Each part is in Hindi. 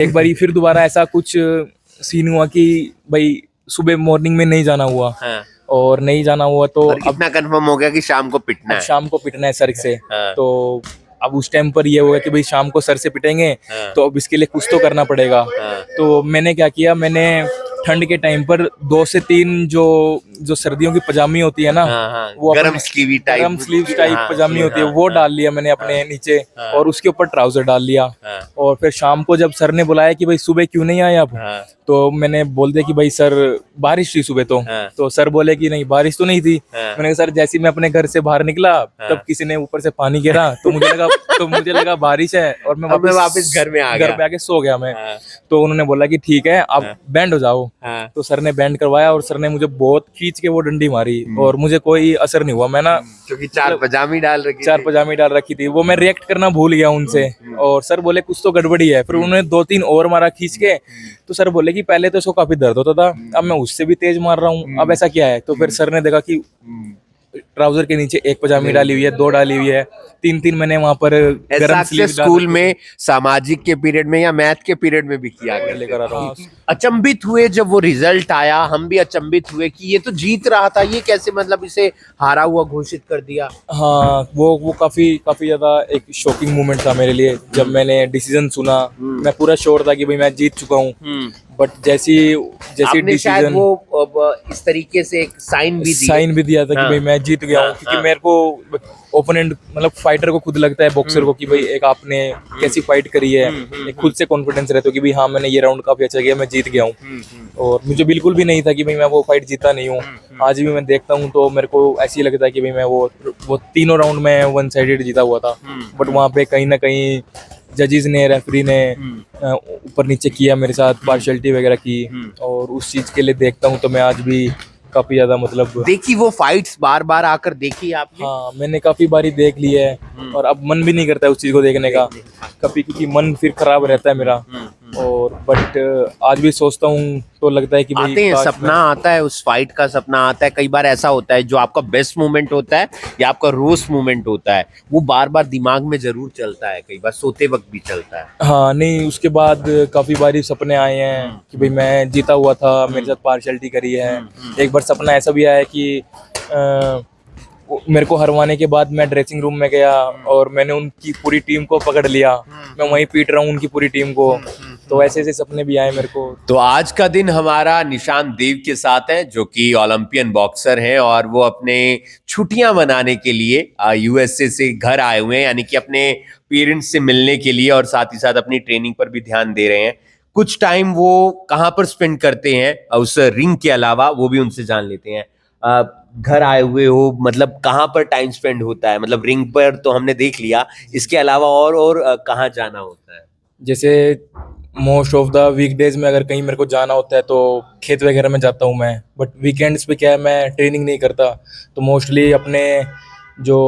एक बारी फिर दोबारा ऐसा कुछ सीन हुआ कि भाई सुबह मॉर्निंग में नहीं जाना हुआ। हाँ। और नहीं जाना हुआ तो और इतना कंफर्म हो गया कि शाम को पिटना अब है। शाम को पिटना है सर से। हाँ। तो अब उस टाइम पर ये हुआ कि भाई शाम को सर से पिटेंगे हाँ। तो अब इसके लिए कुछ तो करना पड़ेगा। हाँ। तो मैंने क्या किया, मैंने ठंड के टाइम पर 2 से 3 जो जो सर्दियों की पजामी होती है ना, हाँ, हाँ, वो गरम अपने स्लीवी टाइप, गरम स्लीव्स टाइप हाँ, पजामी होती है, हाँ, वो हाँ, डाल लिया मैंने अपने नीचे। हाँ। और उसके ऊपर ट्राउजर डाल लिया। हाँ। और फिर शाम को जब सर ने बुलाया कि भाई सुबह क्यों नहीं आए आप, हाँ। तो मैंने बोल दिया कि भाई सर बारिश थी सुबह। हाँ। तो सर बोले कि नहीं बारिश तो नहीं थी। हाँ। मैंने कहा सर जैसे ही मैं अपने घर से बाहर निकला तब किसी ने ऊपर से पानी गिरा तो मुझे लगा बारिश है और मैं वापस घर में आ गया। घर पे आके सो गया मैं। हाँ। तो उन्होंने बोला कि ठीक है आप बैंड हो जाओ। हाँ। तो सर ने बैंड करवाया और सर ने मुझे बहुत खींच के वो डंडी मारी और मुझे कोई असर नहीं हुआ। मैं ना क्योंकि 4 पजामी डाल रखी 4 थी। पजामी डाल रखी थी, वो मैं रिएक्ट करना भूल गया उनसे। और सर बोले कुछ तो गड़बड़ी है। फिर उन्होंने 2-3 और मारा खींच के। तो सर बोले कि पहले तो इसको काफी दर्द होता था, अब मैं उससे भी तेज मार रहा हूँ, अब ऐसा क्या है। तो फिर सर ने देखा कि ट्राउजर के नीचे 1 पजामी डाली हुई है, 2 डाली हुई है, 3-3 मैंने वहां पर ऐसा गरम अक्सर स्लीव स्कूल में सामाजिक के पीरियड में या मैथ के पीरियड में भी किया करते लेकर आ रहा हूँ। थे। अचंभित हुए जब वो रिजल्ट आया, हम भी अचंभित हुए कि ये तो जीत रहा था, ये कैसे मतलब इसे हारा हुआ घोषित कर दिया। हाँ, वो काफी ज्यादा एक शॉकिंग मोमेंट था मेरे लिए। जब मैंने डिसीजन सुना मैं पूरा श्योर था कि भाई मैं जीत चुका हूँ। बट जैसी आपने शायद डिसीजन वो अब इस तरीके से एक साइन भी दिया था कि हाँ। भाई मैं जीत गया हूँ। क्योंकि मेरे को ओपोनेंट मतलब फाइटर को खुद लगता है, बॉक्सर को, कि भाई एक आपने कैसी फाइट करी है, एक खुद से कॉन्फिडेंस रहता है कि भाई हाँ मैंने ये राउंड काफी अच्छा किया, मैं जीत गया हूँ। और मुझे बिल्कुल भी नहीं था कि भाई मैं वो फाइट जीता नहीं हूँ। आज भी मैं देखता हूँ तो मेरे को ऐसे ही लगता है कि भाई मैं वो तीनों राउंड में 1 साइडेड जीता हुआ था। बट वहाँ पे कहीं ना कहीं जजेस ने, रेफरी ने ऊपर नीचे किया मेरे साथ, पार्शियलिटी वगैरह की। और उस चीज के लिए देखता हूँ तो मैं आज भी काफी ज्यादा मतलब देखी वो फाइट्स बार बार आकर देखी आपने। हाँ मैंने काफी बारी देख ली है। और अब मन भी नहीं करता है उस चीज को देखने का कभी, क्योंकि मन फिर खराब रहता है मेरा। और बट आज भी सोचता हूँ तो लगता है कि भाई आते हैं, सपना आता है, उस फाइट का सपना आता है। कई बार ऐसा होता है जो आपका बेस्ट मोमेंट होता है या आपका रोस्ट मोमेंट होता है, वो बार बार दिमाग में जरूर चलता है, कई बार सोते वक्त भी चलता है। हाँ नहीं, उसके बाद काफी बारी सपने आए हैं कि भाई मैं जीता हुआ था, मेरे साथ पार्शियलिटी करी है। एक बार सपना ऐसा भी आया कि मेरे को हरवाने के बाद मैं ड्रेसिंग रूम में गया और मैंने उनकी पूरी टीम को पकड़ लिया, मैं वहीं पीट रहा हूँ उनकी पूरी टीम को। तो ऐसे ऐसे सपने भी आए मेरे को। तो आज का दिन हमारा निशान देव के साथ है, जो कि ओलंपियन बॉक्सर हैं और वो अपने छुट्टियां मनाने के लिए यूएसए से घर आए हुए हैं, यानी कि अपने पेरेंट्स से मिलने के लिए और साथ ही साथ अपनी ट्रेनिंग पर भी ध्यान दे रहे हैं। कुछ टाइम वो कहाँ पर स्पेंड करते हैं उस रिंग के अलावा, वो भी उनसे जान लेते हैं। घर आए हुए हो, मतलब कहाँ पर टाइम स्पेंड होता है, मतलब रिंग पर तो हमने देख लिया, इसके अलावा और कहाँ जाना होता है। जैसे मोस्ट ऑफ द वीकडेज में अगर कहीं मेरे को जाना होता है तो खेत वगैरह में जाता हूँ मैं। बट वीकेंड्स पे क्या है, मैं ट्रेनिंग नहीं करता तो मोस्टली अपने जो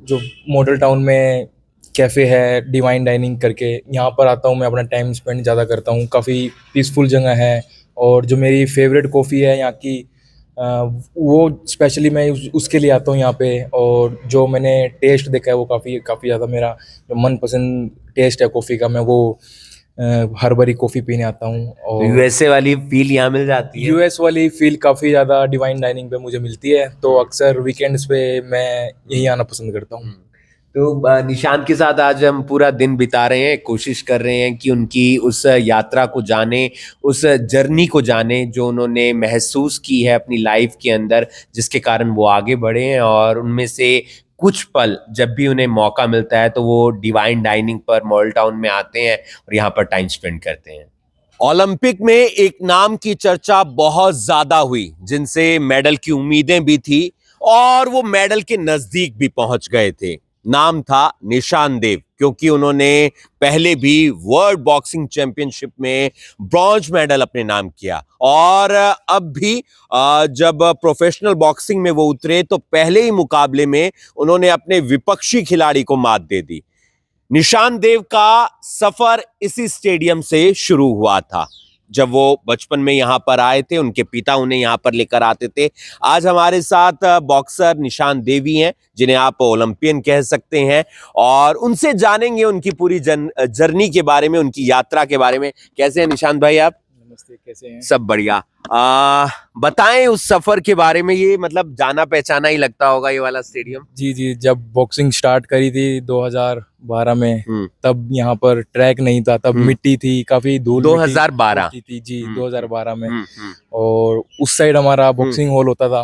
जो मॉडल टाउन में कैफ़े है डिवाइन डाइनिंग करके, यहाँ पर आता हूँ मैं, अपना टाइम स्पेंड ज़्यादा करता हूँ। काफ़ी पीसफुल जगह है। और जो मेरी फेवरेट कॉफ़ी है यहाँ की, वो स्पेशली मैं उसके लिए आता हूँ यहाँ पे। और जो मैंने टेस्ट देखा है वो काफ़ी ज़्यादा मेरा जो मनपसंद टेस्ट है कॉफ़ी का, मैं वो हर बारी कॉफ़ी पीने आता हूँ। और यूएसए वाली फील यहाँ मिल जाती है। यूएस वाली फील काफ़ी ज़्यादा डिवाइन डाइनिंग पे मुझे मिलती है, तो अक्सर वीकेंड्स पे मैं यही आना पसंद करता हूँ। तो निशांत के साथ आज हम पूरा दिन बिता रहे हैं, कोशिश कर रहे हैं कि उनकी उस यात्रा को जाने, उस जर्नी को जाने जो उन्होंने महसूस की है अपनी लाइफ के अंदर, जिसके कारण वो आगे बढ़े हैं। और उनमें से कुछ पल जब भी उन्हें मौका मिलता है तो वो डिवाइन डाइनिंग पर मॉडल टाउन में आते हैं और यहाँ पर टाइम स्पेंड करते हैं। ओलंपिक में एक नाम की चर्चा बहुत ज्यादा हुई, जिनसे मेडल की उम्मीदें भी थी और वो मेडल के नजदीक भी पहुंच गए थे। नाम था निशान देव, क्योंकि उन्होंने पहले भी वर्ल्ड बॉक्सिंग चैंपियनशिप में ब्रॉन्ज मेडल अपने नाम किया और अब भी जब प्रोफेशनल बॉक्सिंग में वो उतरे तो पहले ही मुकाबले में उन्होंने अपने विपक्षी खिलाड़ी को मात दे दी। निशान देव का सफर इसी स्टेडियम से शुरू हुआ था। जब वो बचपन में यहाँ पर आए थे, उनके पिता उन्हें यहाँ पर लेकर आते थे। आज हमारे साथ बॉक्सर निशांत देवी हैं, जिन्हें आप ओलंपियन कह सकते हैं, और उनसे जानेंगे उनकी पूरी जर्नी के बारे में, उनकी यात्रा के बारे में। कैसे हैं निशांत भाई आप? नमस्ते, कैसे हैं? सब बढ़िया। बताएं उस सफर के बारे में। ये मतलब जाना पहचाना ही लगता होगा ये वाला स्टेडियम। जी जी, जब बॉक्सिंग स्टार्ट करी थी 2012 में, तब यहाँ पर ट्रैक नहीं था, तब मिट्टी थी, काफी धूल 2012 मिट्टी थी जी। 2012 में, और उस साइड हमारा बॉक्सिंग हॉल होता था,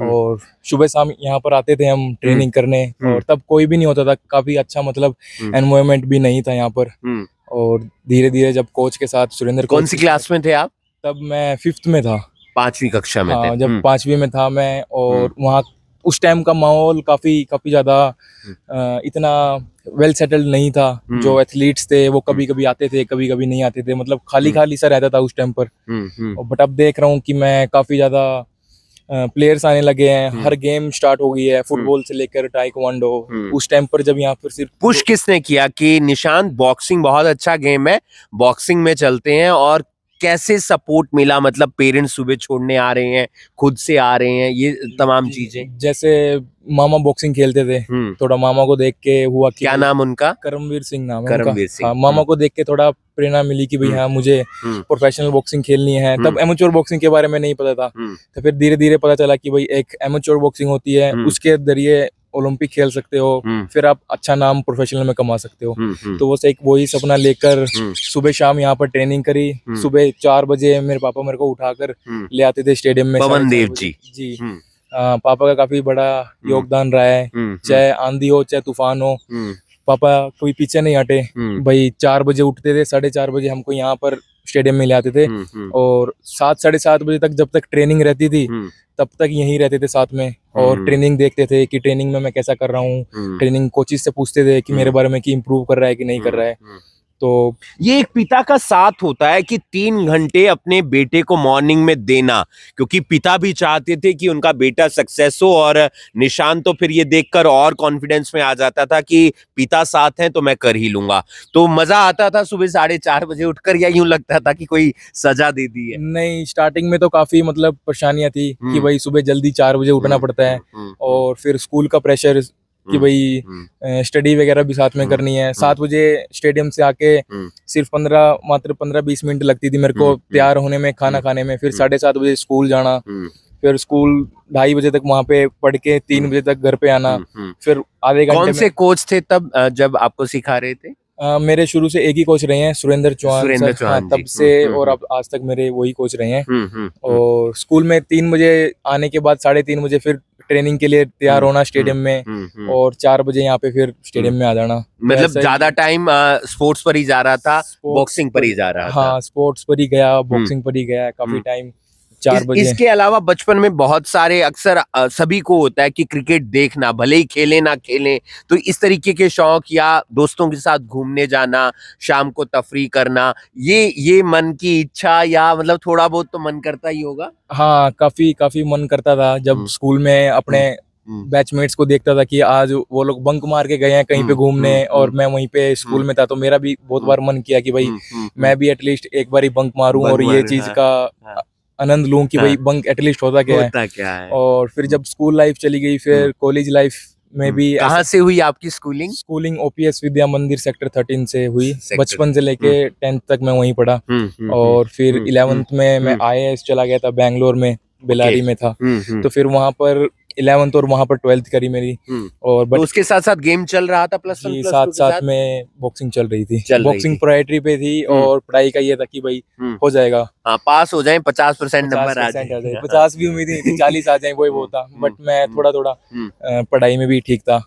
और सुबह शाम यहाँ पर आते थे हम ट्रेनिंग करने, और तब कोई भी नहीं होता था, काफी अच्छा मतलब एनवायरनमेंट भी नहीं था यहाँ पर। और धीरे धीरे जब कोच के साथ सुरेंद्र, कौन सी क्लास में थे आप? तब मैं 5th में था, 5वीं कक्षा में थे। हाँ, जब 5वीं में था मैं, और वहाँ उस टाइम का माहौल काफी ज्यादा इतना वेल सेटल्ड नहीं था। जो एथलीट्स थे वो कभी कभी आते थे, कभी कभी नहीं आते थे, मतलब खाली खाली सा रहता था उस टाइम पर। बट अब देख रहा हूँ कि मैं काफी ज्यादा प्लेयर्स आने लगे हैं, हर गेम स्टार्ट हो गई है, फुटबॉल से लेकर टाइकवांडो। उस टाइम पर जब यहाँ पर सिर्फ पुश किसने किया कि निशांत बॉक्सिंग बहुत अच्छा गेम है, बॉक्सिंग में चलते हैं, और कैसे सपोर्ट मिला? मतलब पेरेंट्स सुबह छोड़ने आ रहे हैं, खुद से आ रहे हैं, ये तमाम चीजें? जैसे मामा बॉक्सिंग खेलते थे, थोड़ा मामा को देख के हुआ कि क्या नाम उनका? करमवीर सिंह नाम है करमवीर उनका। सिंह। हाँ, मामा को देख के थोड़ा प्रेरणा मिली कि भाई हाँ, मुझे प्रोफेशनल बॉक्सिंग खेलनी है। तब एमेच्योर बॉक्सिंग के बारे में नहीं पता था, तो फिर धीरे धीरे पता चला कि भाई एक एमेच्योर बॉक्सिंग होती है, उसके जरिए ओलंपिक खेल सकते हो, फिर आप अच्छा नाम प्रोफेशनल में कमा सकते हो। तो वो एक वही सपना लेकर सुबह शाम यहाँ पर ट्रेनिंग करी। सुबह 4 बजे मेरे पापा मेरे को उठाकर ले आते थे स्टेडियम में। पवन देव जी, पापा का काफी बड़ा योगदान रहा है, चाहे आंधी हो चाहे तूफान हो, पापा कभी पीछे नहीं हटे। भाई 4 बजे उठते थे, 4:30 बजे हमको यहाँ पर स्टेडियम में ले आते थे, और 7 साढ़े 7 बजे तक जब तक ट्रेनिंग रहती थी तब तक यहीं रहते थे साथ में, और ट्रेनिंग देखते थे कि ट्रेनिंग में मैं कैसा कर रहा हूँ। ट्रेनिंग कोचेस से पूछते थे कि मेरे बारे में कि इम्प्रूव कर रहा है कि नहीं कर रहा है। तो ये एक पिता का साथ होता है कि 3 घंटे अपने बेटे को मॉर्निंग में देना, क्योंकि पिता भी चाहते थे कि उनका बेटा सक्सेस हो, और निशान तो फिर ये देखकर और कॉन्फिडेंस में आ जाता था कि पिता साथ हैं तो मैं कर ही लूंगा। तो मजा आता था सुबह 4:30 बजे उठकर, या यूं लगता था कि कोई सजा दे दी है? नहीं, स्टार्टिंग में तो काफी मतलब परेशानियां थी कि भाई सुबह जल्दी 4 बजे उठना पड़ता है, और फिर स्कूल का प्रेशर कि भाई स्टडी वगैरह भी साथ में करनी है। 7 बजे स्टेडियम से आके सिर्फ मात्र 15-20 मिनट लगती थी मेरे को तैयार होने में, खाना खाने में। फिर 7:30 बजे स्कूल जाना, फिर स्कूल 2:30 बजे तक वहां पे पढ़ के 3 बजे तक घर पे आना। फिर आधे घंटे कौन से कोच थे तब जब आपको सिखा रहे थे? मेरे शुरू से एक ही कोच रहे हैं, सुरेंद्र चौहान सर। हाँ, तब से और अब आज तक मेरे वही कोच रहे हैं। और स्कूल में 3 बजे आने के बाद 3:30 बजे फिर ट्रेनिंग के लिए तैयार होना स्टेडियम में, और 4 बजे यहाँ पे फिर स्टेडियम में आ जाना। मतलब ज्यादा टाइम स्पोर्ट्स पर ही जा रहा था, बॉक्सिंग पर ही जा रहा था? हाँ, स्पोर्ट्स पर ही गया, बॉक्सिंग पर ही गया काफी टाइम। 4 बजे। इसके अलावा बचपन में बहुत सारे अक्सर सभी को होता है कि क्रिकेट देखना, भले ही खेले ना खेलें, तो इस तरीके के शौक, या दोस्तों के साथ घूमने जाना, शाम को तफरी करना, ये मन की इच्छा, या मतलब थोड़ा बहुत तो मन करता ही होगा? हाँ, काफी मन करता था जब स्कूल में अपने बैचमेट्स को देखता था कि आज वो लोग बंक मार के गए हैं कहीं पे घूमने, और मैं वहीं पे स्कूल में था, तो मेरा भी बहुत बार मन किया कि भाई मैं भी एटलीस्ट एक बार ही बंक मारूं और ये चीज का आनंद लूं कि भाई बंक एटलीस्ट होता क्या है। और फिर जब स्कूल लाइफ चली गई, फिर कॉलेज लाइफ में भी। कहाँ से हुई आपकी स्कूलिंग? स्कूलिंग ओपीएस विद्या मंदिर सेक्टर 13 से हुई। बचपन से लेके 10th तक मैं वहीं पढ़ा, और फिर 11th में मैं IAS चला गया था, बैंगलोर में बेलारी में था। तो फिर वहां पर 11th और वहां पर 12th करी मेरी। और तो उसके साथ साथ गेम चल रहा था, प्लस 1 प्लस 2 के साथ में बॉक्सिंग चल रही थी। बॉक्सिंग प्रायोरिटी पे थी, और पढ़ाई का ये था कि भाई हो जाएगा, हाँ, पास हो जाए, 50% नंबर आ जाए। 50 भी उम्मीद नहीं थी, 40 आ जाए, वो था। बट मैं थोड़ा पढ़ाई में भी ठीक था।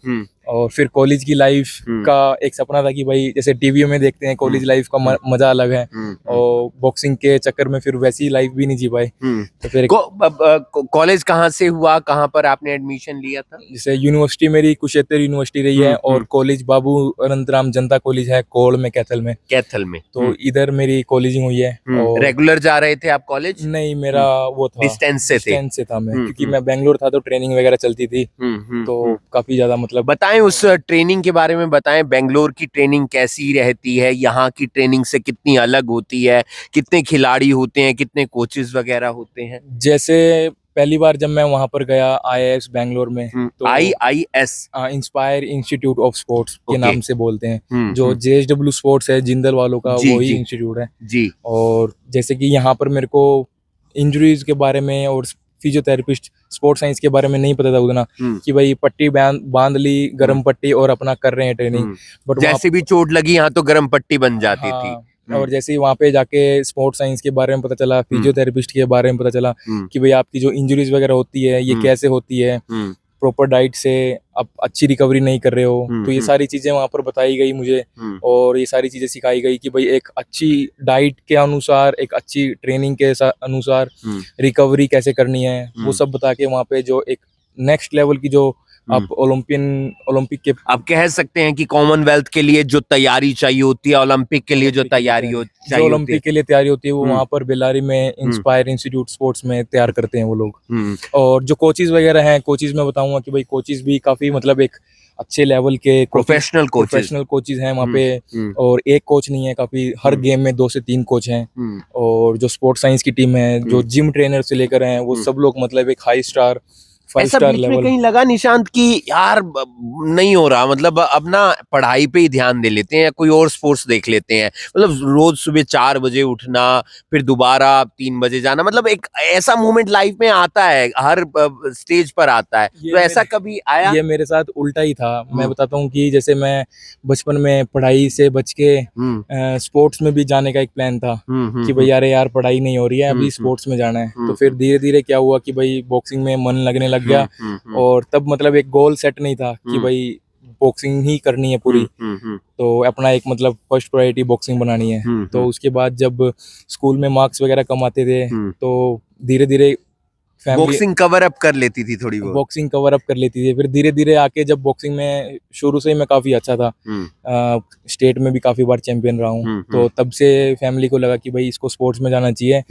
और फिर कॉलेज की लाइफ का एक सपना था कि भाई जैसे टीवी में देखते हैं, कॉलेज लाइफ का मजा अलग है, और बॉक्सिंग के चक्कर में फिर वैसी लाइफ भी नहीं जी पाए। तो फिर कॉलेज कहाँ से हुआ, कहाँ पर आपने एडमिशन लिया था? जैसे यूनिवर्सिटी मेरी कुरुक्षेत्र यूनिवर्सिटी रही है, और कॉलेज बाबू अनंतराम जनता कॉलेज है कोल में, कैथल में। तो इधर मेरी कॉलेजिंग हुई है। और रेगुलर जा रहे थे आप कॉलेज? नहीं, मेरा वो था डिस्टेंस से था मैं, क्योंकि मैं बेंगलोर था तो ट्रेनिंग वगैरह चलती थी, तो काफी ज्यादा मतलब। बताएं बताएं उस ट्रेनिंग के बारे में बताएं, बेंगलोर की ट्रेनिंग कैसी रहती है, यहाँ की ट्रेनिंग से कितनी अलग होती है, कितने खिलाड़ी होते हैं, कितने कोचेस वगैरह होते हैं? जैसे पहली बार जब मैं वहाँ पर गया आईआईएस बैंगलोर में, तो IIS। Inspire institute of sports के ओके। नाम से बोलते हैं। जो JSW स्पोर्ट्स है जिंदल वालों का, जी वही जी इंस्टीट्यूट है। जी। और जैसे कि यहाँ पर मेरे को इंजरीज के बारे में और फिजियोथेरेपिस्ट स्पोर्ट्स साइंस के बारे में नहीं पता था उतना, कि भाई पट्टी बांध ली, गर्म पट्टी, और अपना कर रहे हैं ट्रेनिंग। बट जैसे भी चोट लगी यहाँ तो गर्म पट्टी बन जाती थी। हाँ, और जैसे ही वहाँ पे जाके स्पोर्ट्स साइंस के बारे में पता चला, फिजियोथेरेपिस्ट के बारे में पता चला कि भाई आपकी जो इंजरीज वगैरह होती है ये कैसे होती है, प्रॉपर डाइट से आप अच्छी रिकवरी नहीं कर रहे हो, तो ये सारी चीजें वहाँ पर बताई गई मुझे। और ये सारी चीजें सिखाई गई कि भाई एक अच्छी डाइट के अनुसार, एक अच्छी ट्रेनिंग के अनुसार रिकवरी कैसे करनी है, वो सब बता के वहाँ पे जो एक नेक्स्ट लेवल की जो आप ओलंपिक के, आप कह सकते हैं कि कॉमनवेल्थ के लिए जो तैयारी चाहिए होती है, ओलंपिक के लिए जो तैयारी चाहिए, जो ओलंपिक के लिए तैयारी होती है, वो वहाँ पर बेल्लारी में इंस्पायर इंस्टीट्यूट स्पोर्ट्स में तैयार करते हैं वो लोग। और जो कोचेज वगैरह हैं, कोचेज में बताऊंगा कि भाई कोचेज भी काफी मतलब एक अच्छे लेवल के प्रोफेशनल कोचेज हैं वहाँ पे। और एक कोच नहीं है, काफी हर गेम में 2 से 3 कोच हैं। और जो स्पोर्ट्स साइंस की टीम है, जो जिम ट्रेनर से लेकर हैं, वो सब लोग मतलब एक हाई स्टार, 5 ऐसा स्टार बीच में लेवल। कहीं लगा निशांत कि यार नहीं हो रहा, मतलब अब ना पढ़ाई पे ही ध्यान दे लेते हैं या कोई और स्पोर्ट्स देख लेते हैं, मतलब रोज सुबह 4 बजे उठना, फिर दोबारा 3 बजे जाना, मतलब एक ऐसा मोमेंट लाइफ में आता है, हर स्टेज पर आता है, तो ऐसा कभी आया? ये मेरे साथ उल्टा ही था। मैं बताता हूँ कि जैसे मैं बचपन में पढ़ाई से बच के स्पोर्ट्स में भी जाने का एक प्लान था कि भाई अरे यार पढ़ाई नहीं हो रही है, अभी स्पोर्ट्स में जाना है। तो फिर धीरे धीरे क्या हुआ कि भाई बॉक्सिंग में मन लगने लग गया। और तब मतलब एक गोल सेट नहीं था कि भाई बॉक्सिंग ही करनी है पूरी, तो अपना एक मतलब फर्स्ट प्रायोरिटी बॉक्सिंग बनानी है। तो उसके बाद जब स्कूल में मार्क्स वगैरह कम आते थे, तो धीरे धीरे बॉक्सिंग कवर अप कर लेती थी थोड़ी बहुत, बॉक्सिंग कवर अप कर लेती थी। फिर धीरे धीरे आके जब बॉक्सिंग में शुरू से ही मैं काफ़ी अच्छा था, स्टेट में भी काफ़ी बार चैंपियन रहा हूँ, तो तब से फैमिली को लगा कि भाई इसको स्पोर्ट्स में जाना चाहिए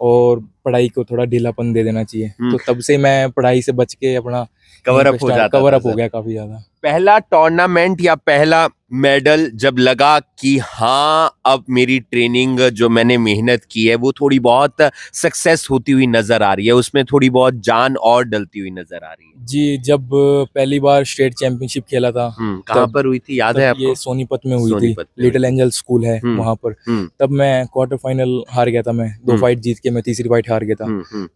और पढ़ाई को थोड़ा ढीलापन दे देना चाहिए। तो तब से मैं पढ़ाई से बच के अपना कवर अप हो गया काफ़ी ज़्यादा। पहला टूर्नामेंट या पहला मेडल जब लगा कि हाँ अब मेरी ट्रेनिंग जो मैंने मेहनत की है वो थोड़ी बहुत सक्सेस होती हुई नजर आ रही है, उसमें थोड़ी बहुत जान और डलती हुई नजर आ रही है? जी, जब पहली बार स्टेट चैंपियनशिप खेला था, कहाँ पर हुई थी, याद है आपको? ये सोनीपत में हुई थी, लिटिल एंजल स्कूल है वहां पर। तब मैं क्वार्टर फाइनल हार गया था, मैं 2 फाइट जीत के मैं तीसरी फाइट हार गया था।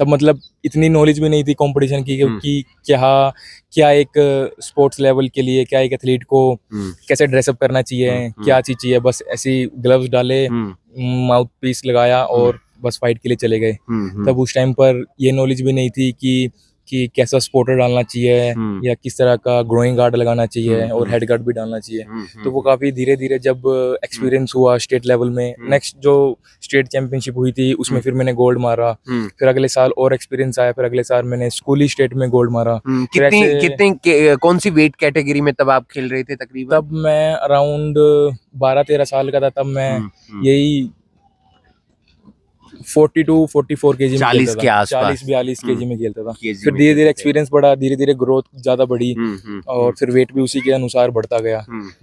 तब मतलब इतनी नॉलेज भी नहीं थी कंपटीशन की कि क्या एक स्पोर्ट्स लेवल के लिए क्या एक एथलीट को कैसे ड्रेसअप करना चाहिए, क्या चीज चाहिए। बस ऐसी ग्लव्स डाले, माउथ पीस लगाया और बस फाइट के लिए चले गए। तब उस टाइम पर ये नॉलेज भी नहीं थी कि कैसा सपोर्टर डालना चाहिए या किस तरह का ग्रोइंग गार्ड लगाना चाहिए और हेड गार्ड भी डालना चाहिए। तो वो काफ़ी धीरे धीरे जब एक्सपीरियंस हुआ स्टेट लेवल में, नेक्स्ट जो स्टेट चैंपियनशिप हुई थी उसमें फिर मैंने गोल्ड मारा। फिर अगले साल और एक्सपीरियंस आया, फिर अगले साल मैंने स्कूली स्टेट में गोल्ड मारा। कितनी कौन सी वेट कैटेगरी में तब आप खेल रहे थे तकरीबन? तब मैं अराउंड 12-13 साल का था। तब मैं यही 42-44 केजी में खेलता था, 40-42 केजी में खेलता था। फिर धीरे धीरे एक्सपीरियंस बढ़ा, धीरे धीरे ग्रोथ ज्यादा बढ़ी और फिर वेट भी उसी के अनुसार बढ़ता गया।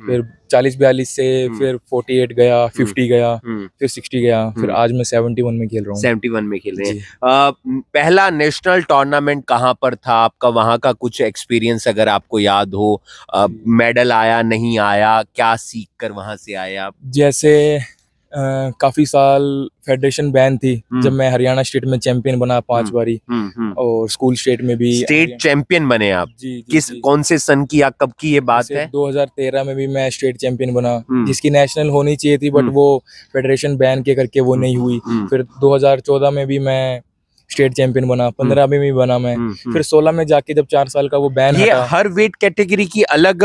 फिर 40-42 से फिर 48 गया, 50 गया, फिर 60 गया, फिर आज मैं 71 में खेल रहा हूँ। 71 में खेल रहे हैं। पहला नेशनल टूर्नामेंट कहाँ पर था आपका, वहाँ का कुछ एक्सपीरियंस अगर आपको याद हो, मेडल आया नहीं आया, क्या सीख कर वहां से आए आप? जैसे काफी साल फेडरेशन बैन थी, जब मैं हरियाणा स्टेट में चैंपियन बना 5 बारी और स्कूल स्टेट में भी स्टेट चैंपियन बने आप। जी, कौन से सन की या कब की ये बात है? 2013 में भी मैं स्टेट चैंपियन बना, जिसकी नेशनल होनी चाहिए थी बट वो फेडरेशन बैन के करके वो नहीं हुई। फिर 2014 में भी मैं स्टेट चैंपियन बना, 15 में भी बना मैं। फिर 16 में जाके जब 4 साल का वो बैन ये हटा। हर वेट कैटेगरी की अलग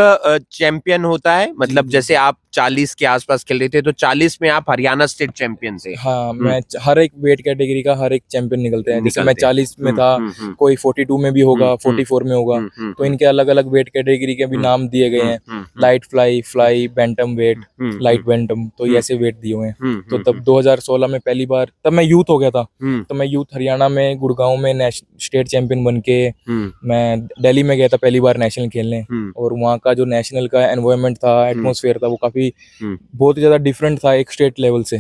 चैंपियन होता है, मतलब जैसे आप 40 के आसपास खेल रहे थे, तो 40 में आप हरियाणा स्टेट चैंपियन थे। हाँ, मैं हर एक वेट कैटेगरी का हर एक चैंपियन निकलते हैं। जैसे मैं निकलते हैं। 40 में था, कोई 42 में भी होगा, 44 में होगा, तो इनके अलग अलग वेट कैटेगरी के भी नाम दिए गए हैं। Light fly, fly, bantam weight, light bantam, तो ये ऐसे वेट दिए हुए हैं। तो तब 2016 में पहली बार, तब मैं यूथ हो गया था, तो मैं यूथ हरियाणा में गुड़गांव में स्टेट चैंपियन बन के मैं दिल्ली में गया था पहली बार नेशनल खेलने। और वहाँ का जो नेशनल का एनवायरनमेंट था, एटमॉस्फेयर था, वो काफी बहुत ही ज्यादा डिफरेंट था एक स्टेट लेवल से।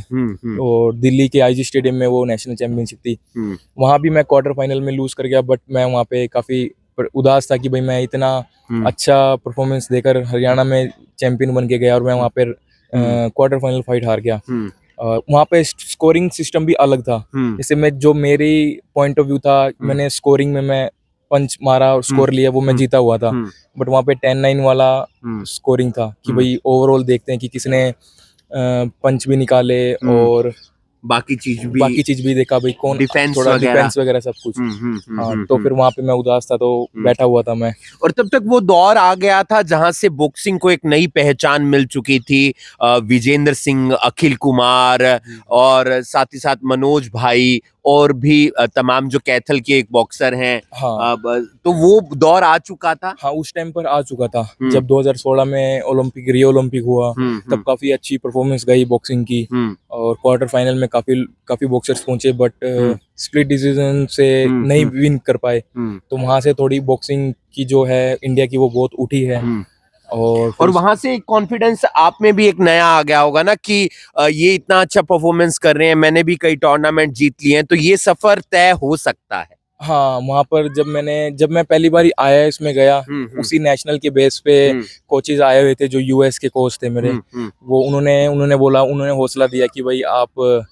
और दिल्ली के आईजी स्टेडियम में वो नेशनल चैंपियनशिप थी। वहाँ भी मैं क्वार्टर फाइनल में लूज कर गया, बट मैं वहाँ पे काफी उदास था कि भाई मैं इतना अच्छा परफॉर्मेंस देकर हरियाणा में चैंपियन बन के गया और मैं वहाँ पे क्वार्टर फाइनल फाइट हार गया। वहाँ पे स्कोरिंग सिस्टम भी अलग था। जैसे मैं, जो मेरी पॉइंट ऑफ व्यू था, मैंने स्कोरिंग में मैं पंच मारा और स्कोर लिया, वो मैं जीता हुआ था। बट वहाँ पे 10-9 वाला स्कोरिंग था कि भाई ओवरऑल देखते हैं कि किसने पंच भी निकाले और बाकी चीज भी देखा, भाई कौन डिफेंस थोड़ा वगैरह। डिफेंस वगैरह सब कुछ। हाँ, तो फिर वहाँ पे मैं उदास था, तो बैठा हुआ था मैं। और तब तक वो दौर आ गया था जहां से बॉक्सिंग को एक नई पहचान मिल चुकी थी। विजेंद्र सिंह, अखिल कुमार और साथ ही साथ मनोज भाई और भी तमाम जो कैथल के एक बॉक्सर हैं। हाँ, तो वो दौर आ चुका था। हाँ, उस टाइम पर आ चुका था जब 2016 में रियो ओलंपिक हुआ, तब काफी अच्छी परफॉर्मेंस गई बॉक्सिंग की। और क्वार्टर फाइनल में काफी बॉक्सर्स पहुंचे, बट स्प्लिट डिसीजन से नहीं विन कर पाए। तो वहां से थोड़ी बॉक्सिंग की जो है इंडिया की, वो बहुत उठी है। और वहां से एक कॉन्फिडेंस आप में भी एक नया आ गया होगा ना कि ये इतना अच्छा परफॉर्मेंस कर रहे हैं, मैंने भी कई टूर्नामेंट जीत लिए हैं, तो ये सफर तय हो सकता है। हाँ, वहाँ पर जब मैं पहली बार आया इसमें गया, उसी नेशनल के बेस पे कोचेज आए हुए थे, जो यूएस के कोच थे मेरे। वो उन्होंने हौसला दिया कि भाई आप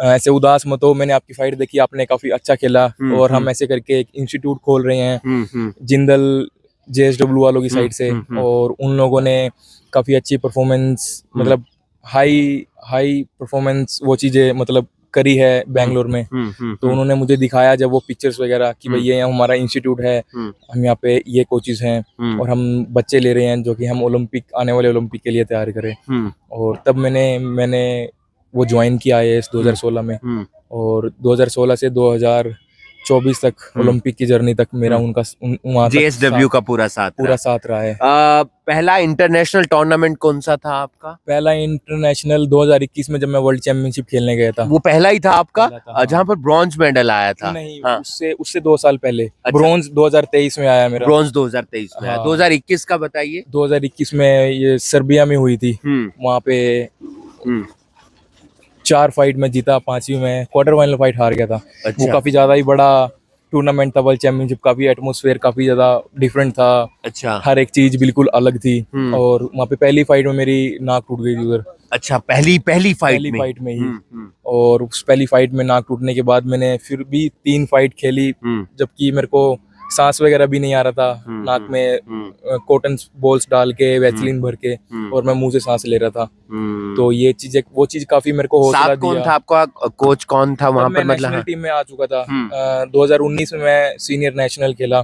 ऐसे उदास मत हो, मैंने आपकी फाइट देखी, आपने काफी अच्छा खेला, और हम ऐसे करके एक इंस्टीट्यूट खोल रहे हैं जिंदल जेएसडब्ल्यू वालों की साइड से। और उन लोगों ने काफी अच्छी परफॉर्मेंस, मतलब हाई हाई परफॉर्मेंस वो चीजें मतलब करी है बेंगलोर में। तो उन्होंने मुझे दिखाया जब वो पिक्चर्स वगैरह कि भाई ये हमारा इंस्टीट्यूट है, हम यहाँ पे ये कोचेस हैं, और हम बच्चे ले रहे हैं जो कि हम आने वाले ओलंपिक के लिए तैयार करें। और तब मैंने वो ज्वाइन किया IAS 2016 में। और 2016 से 2024 तक ओलंपिक की जर्नी तक मेरा वहाँ जेएसडब्ल्यू का पूरा साथ रहा है। पहला इंटरनेशनल टूर्नामेंट कौन सा था आपका? पहला इंटरनेशनल 2021 में जब मैं वर्ल्ड चैंपियनशिप खेलने गया था। वो पहला ही था आपका? पहला था, हाँ। जहाँ पर ब्रॉन्ज मेडल आया था? नहीं, हाँ। उससे 2 साल पहले। ब्रॉन्ज 2023 में आया मेरा। ब्रॉन्ज 2023 में आया। हाँ। 2021 का बताइए। 2021 में ये सर्बिया में हुई थी। वहाँ पे 4 फाइट में जीता, 5वीं में क्वार्टर फाइनल फाइट हार गया था। अच्छा। वो काफी ज्यादा ही बड़ा टूर्नामेंट था, वर्ल्ड चैंपियनशिप। काफी एटमॉस्फेयर काफी ज्यादा डिफरेंट था। अच्छा। हर एक चीज बिल्कुल अलग थी। और वहाँ पे पहली फाइट में मेरी नाक टूट गई थी उधर। अच्छा, पहली फाइट में ही। और उस पहली फाइट में नाक टूटने के बाद मैंने फिर भी 3 फाइट खेली, जबकि मेरे को सांस वगैरह भी नहीं आ रहा था। नाक में कॉटन बॉल्स डाल के, वैसलीन भर के, और मैं मुंह से सांस ले रहा था। तो ये वो चीज काफी मेरे को हौसला दिया। कौन था आपका कोच? कौन था वहाँ पर? मतलब नेशनल टीम में आ चुका था। 2019 में मैं सीनियर नेशनल खेला।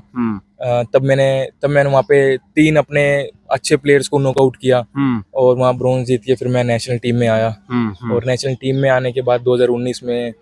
तब मैंने वहाँ पे 3 अपने अच्छे प्लेयर्स को नॉकआउट किया, और वहाँ ब्रॉन्ज जीत के फिर मैं नेशनल टीम में आया। और नेशनल टीम में आने के बाद 2019 में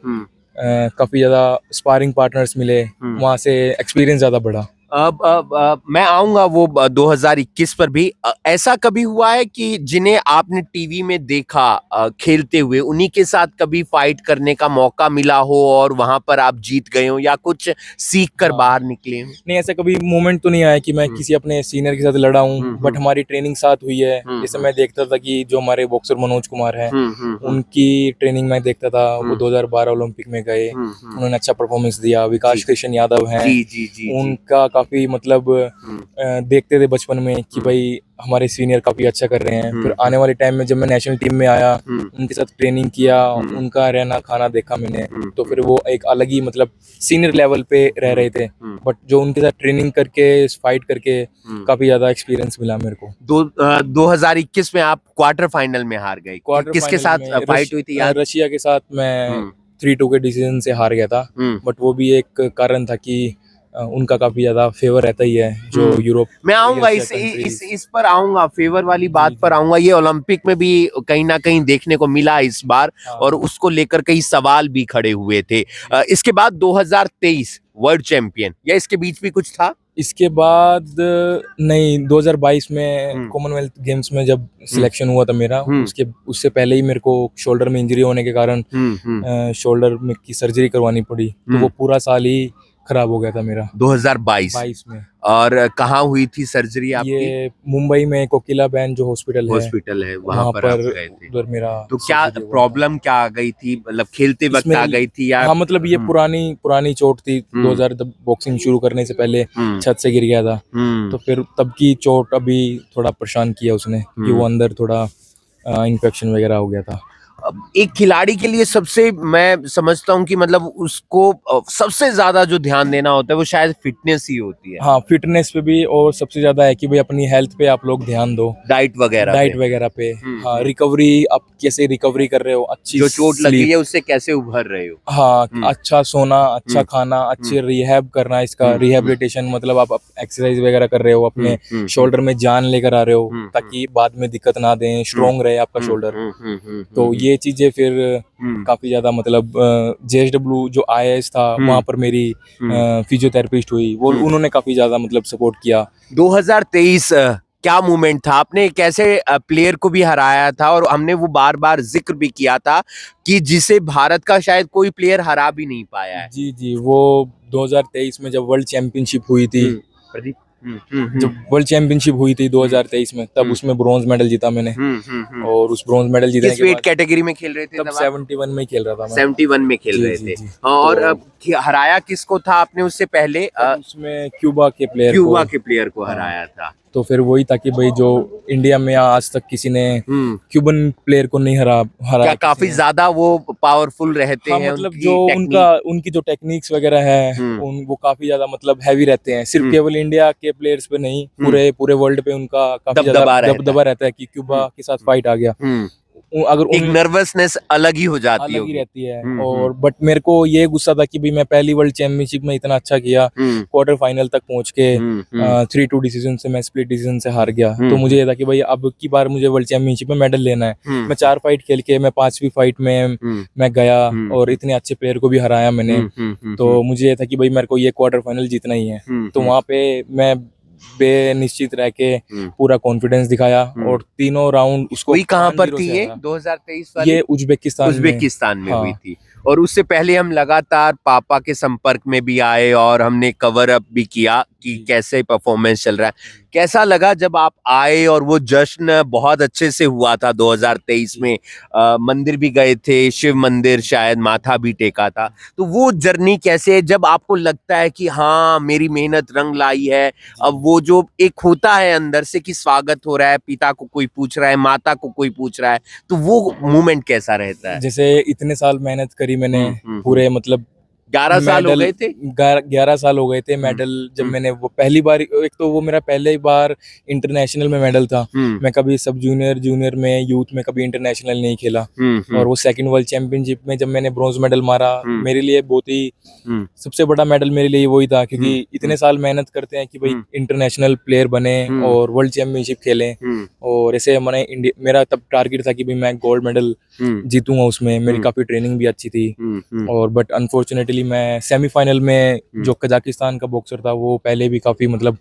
काफी ज्यादा स्पारिंग पार्टनर्स मिले, वहाँ से एक्सपीरियंस ज्यादा बढ़ा। अब मैं आऊंगा वो 2021 पर भी। ऐसा कभी हुआ है कि जिन्हें आपने टीवी में देखा खेलते हुए, उन्हीं के साथ कभी फाइट करने का मौका मिला हो और वहां पर आप जीत गए हो या कुछ सीख कर बाहर निकले हो? नहीं, ऐसा कभी मोमेंट तो नहीं आया कि मैं किसी अपने सीनियर के साथ लड़ा हूँ, बट हमारी ट्रेनिंग साथ हुई है। जैसे मैं देखता था कि जो हमारे बॉक्सर मनोज कुमार हैं, उनकी ट्रेनिंग मैं देखता था। वो 2012 ओलंपिक में गए, उन्होंने अच्छा परफॉर्मेंस दिया। विकास कृष्ण यादव हैं, उनका काफी मतलब देखते थे बचपन में कि भाई हमारे सीनियर काफी अच्छा कर रहे हैं। फिर आने वाले टाइम में जब मैं नेशनल टीम में आया, उनके साथ ट्रेनिंग किया, उनका रहना खाना देखा मैंने, तो फिर वो एक अलग ही मतलब सीनियर लेवल पे रह रहे थे। बट जो उनके साथ ट्रेनिंग करके, फाइट करके काफी ज्यादा एक्सपीरियंस मिला मेरे को। 2021 में आप क्वार्टर फाइनल में हार गए। किसके साथ फाइट हुई थी यार? रशिया के साथ मैं 3-2 के डिसीजन से हार गया था। बट वो भी एक कारण था कि उनका काफ़ी ज़्यादा फेवर रहता ही है जो यूरोप मैं आऊंगा एशिया इस पर आऊंगा, फेवर वाली बात पर आऊंगा। ये ओलंपिक में भी कहीं ना कहीं देखने को मिला इस बार, हाँ, और उसको लेकर कई सवाल भी खड़े हुए थे। इसके बाद 2023 वर्ल्ड चैंपियन, या इसके बीच भी कुछ था? इसके बाद नहीं, 2022 में कॉमनवेल्थ गेम्स में जब सिलेक्शन हुआ था मेरा, उससे पहले ही मेरे को शोल्डर में इंजरी होने के कारण शोल्डर में की सर्जरी करवानी पड़ी, तो वो पूरा साल ही खराब हो गया था मेरा 2022 में। और कहाँ हुई थी सर्जरी आपकी? ये मुंबई में कोकिला बैन जो हॉस्पिटल है वहां पर आप गए थे। उधर मेरा तो क्या सर्जरी हुआ था। प्रॉब्लम क्या आ गई थी, मतलब खेलते वक्त इसमें आ गई थी या? हाँ, मतलब ये पुरानी चोट थी। 2000 तब बॉक्सिंग शुरू करने से पहले छत से गिर गया था, तो फिर तब की चोट अभी थोड़ा परेशान किया उसने, कि वो अंदर थोड़ा इन्फेक्शन वगैरह हो गया था। अब एक खिलाड़ी के लिए सबसे, मैं समझता हूँ कि मतलब उसको सबसे ज्यादा जो ध्यान देना होता है वो शायद फिटनेस ही होती है। हाँ, फिटनेस पे भी, और सबसे ज्यादा है कि भाई अपनी हेल्थ पे आप लोग ध्यान दो, डाइट वगैरह पे। हाँ, रिकवरी, आप कैसे रिकवरी कर रहे हो, अच्छी जो चोट लगी sleep, है उससे कैसे उभर रहे हो। हाँ, अच्छा सोना, अच्छा खाना, अच्छे रिहैब करना, इसका रिहेबिलिटेशन मतलब आप एक्सरसाइज वगैरह कर रहे हो, अपने शोल्डर में जान लेकर आ रहे हो, ताकि बाद में दिक्कत ना दें, स्ट्रोंग रहे आपका शोल्डर। तो ये चीजें फिर काफी ज्यादा मतलब JSW जो IAS था, वहाँ पर मेरी फिजियोथेरेपिस्ट हुई, वो उन्होंने काफी ज्यादा मतलब सपोर्ट किया। 2023 क्या मूवमेंट था, आपने कैसे प्लेयर को भी हराया था, और हमने वो बार बार जिक्र भी किया था कि जिसे भारत का शायद कोई प्लेयर हरा भी नहीं पाया है। जी, वो 2023 में जब वर्ल्ड चैंपियनशिप हुई थी, प्रदीप। जब वर्ल्ड चैंपियनशिप हुई थी 2023 में, तब उसमें ब्रॉन्ज मेडल जीता मैंने। और उस ब्रॉन्ज मेडल जीतने किस के वेट बाद कैटेगरी में खेल रहे थे तब तब आप? 71 में खेल रहा था मैं। 71 में खेल जी, रहे जी, थे। जी। हाँ, और तो हराया किसको था आपने उससे पहले? उसमें क्यूबा के प्लेयर क्यूबा को। के प्लेयर को हाँ, हराया था। तो फिर वही था कि भाई जो इंडिया में आज तक किसी ने क्यूबन प्लेयर को नहीं हराया क्या किसी काफी ने। ज्यादा वो पावरफुल रहते हाँ, हैं, मतलब उनकी जो टेक्निक? उनकी जो टेक्निक्स वगैरह है, वो काफी ज्यादा मतलब हैवी रहते हैं, सिर्फ केवल इंडिया के प्लेयर्स पे नहीं, पूरे पूरे वर्ल्ड पे उनका काफी ज्यादा दबदबा रहता है। दबदबा रहता है कि क्यूबा के साथ फाइट आ गया। अगर एक उन नर्वसनेस अलग ही हो जाती अलग ही होगी। रहती है। और बट मेरे को ये गुस्सा था कि भाई मैं पहली वर्ल्ड चैंपियनशिप में इतना अच्छा किया, क्वार्टर फाइनल तक पहुंच के 3-2 डिसीजन से मैं स्प्लिट डिसीजन से हार गया, तो मुझे ये था कि भाई अब की बार मुझे वर्ल्ड चैंपियनशिप में मेडल लेना है। मैं 4 फाइट खेल के मैं 5वीं फाइट में मैं गया, और इतने अच्छे प्लेयर को भी हराया मैंने। तो मुझे ये था कि भाई मेरे को ये क्वार्टर फाइनल जीतना ही है। तो वहाँ पे मैं बेनिश्चित रह के पूरा कॉन्फिडेंस दिखाया, और तीनों राउंड उसको वही कहाँ पर 5-0 थी से ये हराया। 2023 वाली? ये उज्बेकिस्तान में। हुई हाँ, थी। और उससे पहले हम लगातार पापा के संपर्क में भी आए और हमने कवर अप भी किया कि कैसे परफॉर्मेंस चल रहा है। कैसा लगा जब आप आए और वो जश्न बहुत अच्छे से हुआ था 2023 में? मंदिर भी गए थे, शिव मंदिर, शायद माथा भी टेका था। तो वो जर्नी कैसे, जब आपको लगता है कि हाँ मेरी मेहनत रंग लाई है, अब वो जो एक होता है अंदर से कि स्वागत हो रहा है, पिता को कोई पूछ रहा है, माता को कोई पूछ रहा है, तो वो मोमेंट कैसा रहता है? जैसे इतने साल मेहनत करी मैंने, पूरे मतलब 11 साल हो मेडल गए थे। 11 साल हो गए थे मेडल, जब मैंने वो पहली बार, एक तो वो मेरा पहली बार इंटरनेशनल में मेडल था। मैं कभी सब जूनियर में, यूथ में कभी इंटरनेशनल नहीं खेला। और वो सेकंड वर्ल्ड चैंपियनशिप में जब मैंने ब्रॉन्ज मेडल मारा, मेरे लिए बहुत ही सबसे बड़ा मेडल मेरे लिए वही था, क्योंकि इतने साल मेहनत करते हैं कि भाई इंटरनेशनल प्लेयर बने और वर्ल्ड चैंपियनशिप खेलें। और ऐसे मैंने मेरा तब टारगेट था कि भाई मैं गोल्ड मेडल जीतूंगा उसमें। मेरी काफी ट्रेनिंग भी अच्छी थी। और बट अनफॉर्चुनेटली मैं सेमीफाइनल में, जो कजाकिस्तान का बॉक्सर था, वो पहले भी काफी मतलब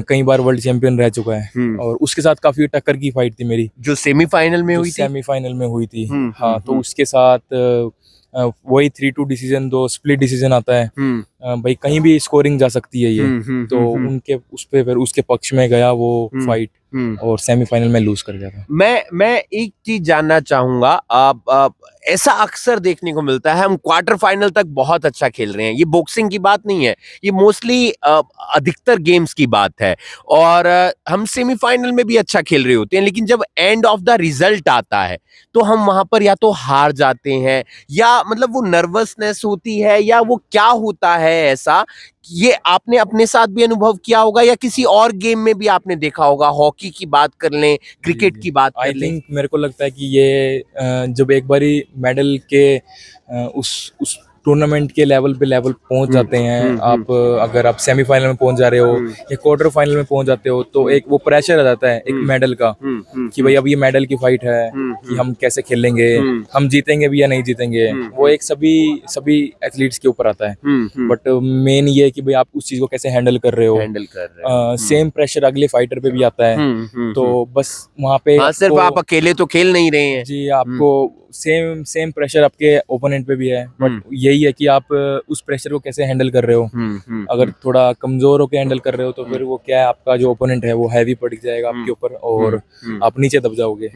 कई बार वर्ल्ड चैंपियन रह चुका है, और उसके साथ काफी टक्कर की फाइट थी मेरी, जो सेमीफाइनल में हुई थी। सेमीफाइनल में हुई थी। हाँ, तो उसके साथ वही 3-2 डिसीजन, 2 स्प्लिट डिसीजन आता है। भाई कहीं भी स्कोरिंग जा सकती है ये। तो उनके उस पे फिर उसके पक्ष में गया वो फाइट, और सेमीफाइनल में लूज कर गया था। मैं एक चीज जानना चाहूंगा, आप ऐसा अक्सर देखने को मिलता है, हम क्वार्टर फाइनल तक बहुत अच्छा खेल रहे हैं, ये बॉक्सिंग की बात नहीं है, ये मोस्टली अधिकतर गेम्स की बात है, और हम सेमीफाइनल में भी अच्छा खेल रहे होते हैं, लेकिन जब एंड ऑफ द रिजल्ट आता है तो हम वहां पर या तो हार जाते हैं, या मतलब वो नर्वसनेस होती है, या वो क्या होता है ऐसा। ये आपने अपने साथ भी अनुभव किया होगा, या किसी और गेम में भी आपने देखा होगा, हॉकी की बात कर लें, क्रिकेट की बात कर आई लें। थिंक मेरे को लगता है कि ये जब एक बारी मेडल के उस टूर्नामेंट के लेवल पे लेवल पहुंच जाते हैं आप, अगर आप सेमीफाइनल में पहुंच जा रहे हो या क्वार्टर फाइनल में पहुंच जाते हो तो एक वो प्रेशर आ जाता है एक मेडल का कि भाई अब ये मेडल की फाइट है कि हम कैसे खेलेंगे, हम जीतेंगे भी या नहीं जीतेंगे, वो एक सभी सभी एथलीट्स के ऊपर आता है। बट मेन ये है कि भाई आप उस चीज को कैसे हैंडल कर रहे हो, हैंडल कर रहे हो। सेम प्रेशर अगले फाइटर पे भी आता है। तो बस वहाँ पे हाँ, सिर्फ आप अकेले तो खेल नहीं रहे हैं जी, आपको सेम प्रेशर आपके ओपोनेंट पे भी है, बट यही है कि आप उस प्रेशर को कैसे हैंडल कर रहे हो। अगर थोड़ा कमजोर होकर हैंडल कर रहे हो तो फिर वो क्या है, आपका जो ओपोनेंट है वो हैवी पड़ जाएगा आपके ऊपर और आप नीचे दब जाओगे।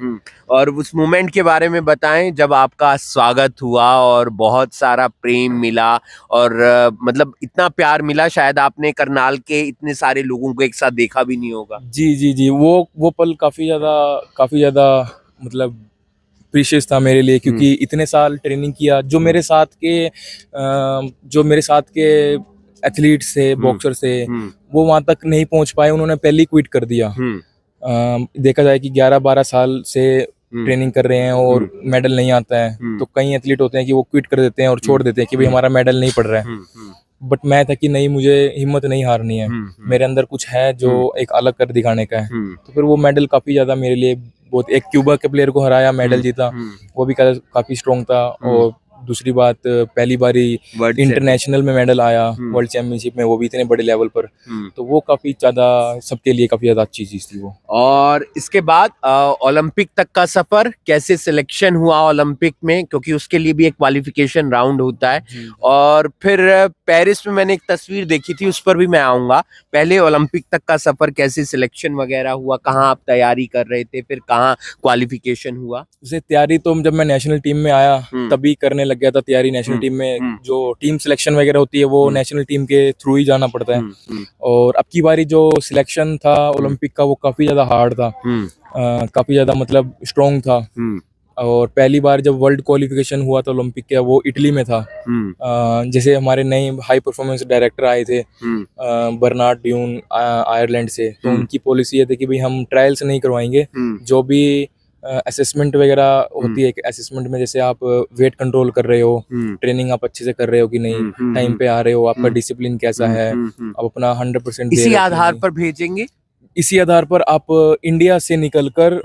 और उस मोमेंट के बारे में बताएं जब आपका स्वागत हुआ और बहुत सारा प्रेम मिला और मतलब इतना प्यार मिला, शायद आपने करनाल के इतने सारे लोगों को एक साथ देखा भी नहीं होगा। जी जी जी, वो पल काफी ज्यादा मतलब प्रीशियस था मेरे लिए, क्योंकि इतने साल ट्रेनिंग किया। जो मेरे साथ के एथलीट्स थे, बॉक्सर्स थे, वो वहां तक नहीं पहुंच पाए, उन्होंने पहले ही क्विट कर दिया। देखा जाए कि 11-12 साल से ट्रेनिंग कर रहे हैं और मेडल नहीं आता है, तो कई एथलीट होते हैं कि वो क्विट कर देते हैं और छोड़ देते हैं कि भाई हमारा मेडल नहीं पड़ रहा है। बट मैं था कि नहीं, मुझे हिम्मत नहीं हारनी है, मेरे अंदर कुछ है जो एक अलग कर दिखाने का है। तो फिर वो मेडल काफी ज्यादा मेरे लिए बहुत, एक क्यूबा के प्लेयर को हराया, मेडल जीता, वो भी काफी स्ट्रॉन्ग था। और दूसरी बात, पहली बारी इंटरनेशनल में मेडल आया वर्ल्ड चैंपियनशिप में, वो भी इतने बड़े लेवल पर, तो वो काफी ज्यादा सबके लिए काफी ज्यादा अच्छी चीज थी वो। और इसके बाद ओलंपिक तक का सफर, कैसे सिलेक्शन हुआ ओलंपिक में, क्योंकि उसके लिए भी एक क्वालिफिकेशन राउंड होता है। और फिर पेरिस में मैंने एक तस्वीर देखी थी, उस पर भी मैं आऊंगा। पहले ओलंपिक तक का सफर, कैसे सिलेक्शन वगैरह हुआ, कहाँ आप तैयारी कर रहे थे, फिर कहाँ क्वालिफिकेशन हुआ? जैसे तैयारी तो जब मैं नेशनल टीम में आया तभी करने लग गया था तैयारी। नेशनल टीम में जो टीम सिलेक्शन वगैरह होती है वो नेशनल टीम के थ्रू ही जाना पड़ता है। और अब की बारी जो सिलेक्शन था ओलंपिक का वो काफी ज्यादा हार्ड था, काफी ज्यादा मतलब स्ट्रॉन्ग था। और पहली बार जब वर्ल्ड क्वालिफिकेशन हुआ था ओलंपिक का, वो इटली में था। जैसे हमारे नए हाई परफॉर्मेंस डायरेक्टर आए थे, बर्नार्ड ड्यून आयरलैंड से, तो उनकी पॉलिसी ये थी कि भाई हम ट्रायल्स नहीं करवाएंगे, जो भी असेसमेंट वगैरह होती है, असेसमेंट में जैसे आप वेट कंट्रोल कर रहे हो, ट्रेनिंग आप अच्छे से कर रहे हो कि नहीं, टाइम पे आ रहे हो, आपका डिसिप्लिन कैसा है, आप अपना 100% इसी आधार पर भेजेंगे। इसी आधार पर आप इंडिया से निकलकर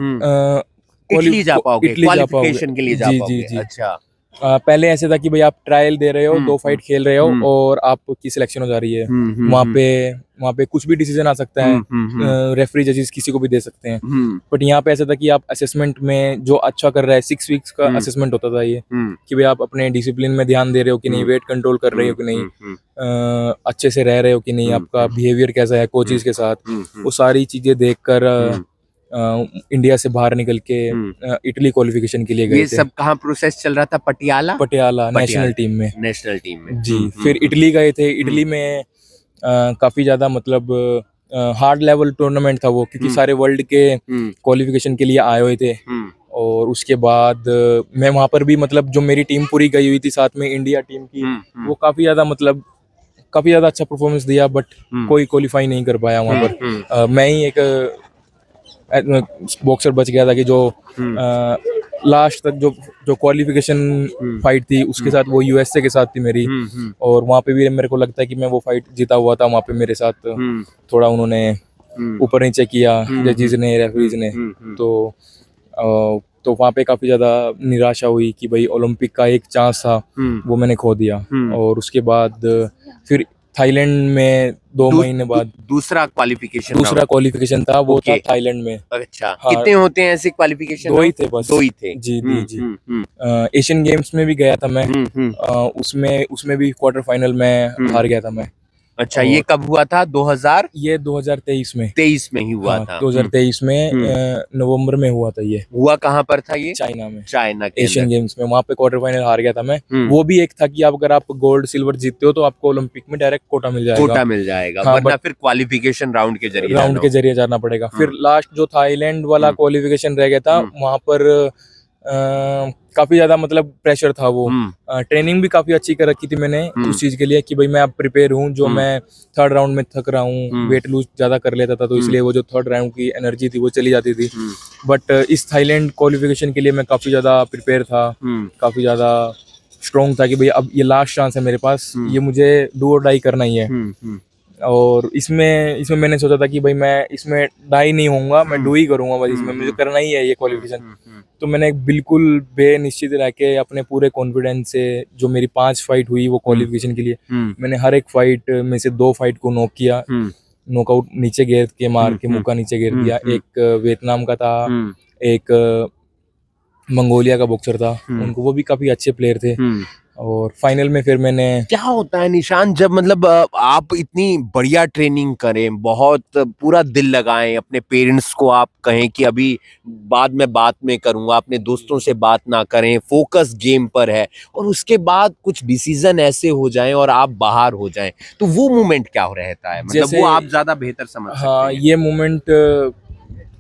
इटली जा पाओगे, क्वालिफिकेशन के लिए जा जी पाओगे। जी जी। अच्छा। पहले ऐसे था कि भाई आप ट्रायल दे रहे हो, 2 फाइट खेल रहे हो और आपकी सिलेक्शन हो जा रही है। वहाँ पे कुछ भी डिसीजन आ सकता है, रेफरी जजेस किसी को भी दे सकते हैं। बट यहाँ पे ऐसा था कि आप असेसमेंट में जो अच्छा कर रहा है, 6 वीक्स का असेसमेंट होता था ये, कि भाई आप अपने डिसिप्लिन में ध्यान दे रहे हो कि नहीं, वेट कंट्रोल कर रहे हो कि नहीं, अच्छे से रह रहे हो कि नहीं, आपका बिहेवियर कैसा है कोचेस के साथ, वो सारी चीजें देखकर इंडिया से बाहर निकल के इटली क्वालिफिकेशन के लिए गए थे। ये सब कहाँ प्रोसेस चल रहा था? पटियाला नेशनल टीम में। नेशनल टीम में जी। फिर इटली गए थे। इटली में काफी ज्यादा मतलब हार्ड लेवल टूर्नामेंट था वो, क्योंकि सारे वर्ल्ड के क्वालिफिकेशन के लिए आए हुए थे। और उसके बाद मैं वहां पर भी मतलब जो मेरी टीम पूरी गई हुई थी साथ में इंडिया टीम की, वो काफी ज्यादा अच्छा परफॉर्मेंस दिया, बट कोई क्वालिफाई नहीं कर पाया वहां पर। मैं ही एक बॉक्सर बच गया था कि जो लास्ट तक जो क्वालिफिकेशन फाइट थी उसके साथ, वो यूएसए के साथ थी मेरी। और वहाँ पे भी मेरे को लगता है कि मैं वो फाइट जीता हुआ था। वहाँ पे मेरे साथ थोड़ा उन्होंने ऊपर नीचे किया जजेस ने, रेफरीज ने, तो वहाँ पे काफी ज्यादा निराशा हुई कि भाई ओलंपिक का एक चांस था वो मैंने खो दिया। और उसके बाद फिर थाईलैंड में 2 महीने बाद दूसरा क्वालिफिकेशन था, वो था थाईलैंड में। अच्छा। हाँ, कितने होते हैं ऐसे क्वालिफिकेशन? 2 ही थे बस। 2 ही थे। जी जी जी। एशियन गेम्स में भी गया था मैं, उसमें भी क्वार्टर फाइनल में हार गया था मैं। अच्छा। ये कब हुआ था? 2000? ये 2023 में। 23 में ही हुआ था। 2023 में नवंबर में हुआ था। ये हुआ कहाँ पर था? ये चाइना में, चाइना के एशियन गेम्स में। वहाँ पे क्वार्टर फाइनल हार गया था मैं। वो भी एक था कि अगर आप गोल्ड सिल्वर जीतते हो तो आपको ओलंपिक में डायरेक्ट कोटा मिल जाएगा। हाँ, वरना फिर क्वालिफिकेशन राउंड के जरिए जाना पड़ेगा। फिर लास्ट जो थाईलैंड वाला क्वालिफिकेशन रह गया था, वहाँ पर काफी ज्यादा मतलब प्रेशर था वो। ट्रेनिंग भी काफी अच्छी कर रखी थी मैंने उस चीज के लिए कि भाई मैं अब प्रिपेयर हूँ। जो मैं 3rd राउंड में थक रहा हूँ, वेट लूज ज्यादा कर लेता था, तो इसलिए वो जो 3rd राउंड की एनर्जी थी वो चली जाती थी। बट इस थाईलैंड क्वालिफिकेशन के लिए मैं काफी ज्यादा प्रिपेयर था, काफी ज्यादा स्ट्रॉन्ग था कि भाई अब ये लास्ट चांस है मेरे पास, ये मुझे डू और डाई करना ही है। और इसमें मैंने सोचा था कि भाई मैं इसमें डाई नहीं होऊंगा, मैं डू ही करूंगा बस, इसमें मुझे करना ही है ये क्वालिफिकेशन। तो मैंने बिल्कुल बेनिश्चित रह के अपने पूरे कॉन्फिडेंस से, जो मेरी 5 फाइट हुई वो क्वालिफिकेशन के लिए, मैंने हर एक फाइट में से 2 फाइट को नॉक किया, नॉकआउट नीचे गिर के मार के मुक्का नीचे गिर दिया। एक वियतनाम का था, एक मंगोलिया का बॉक्सर था, उनको, वो भी काफी अच्छे प्लेयर थे। और फाइनल में फिर मैंने, क्या होता है निशान, जब मतलब आप इतनी बढ़िया ट्रेनिंग करें, बहुत पूरा दिल लगाएं, अपने पेरेंट्स को आप कहें कि अभी बाद में बात में करूंगा, अपने दोस्तों से बात ना करें, फोकस गेम पर है, और उसके बाद कुछ डिसीजन ऐसे हो जाएं और आप बाहर हो जाएं, तो वो मोमेंट क्या रहता है, मतलब वो आप ज्यादा बेहतर समझ सकते हाँ, हैं। ये मोमेंट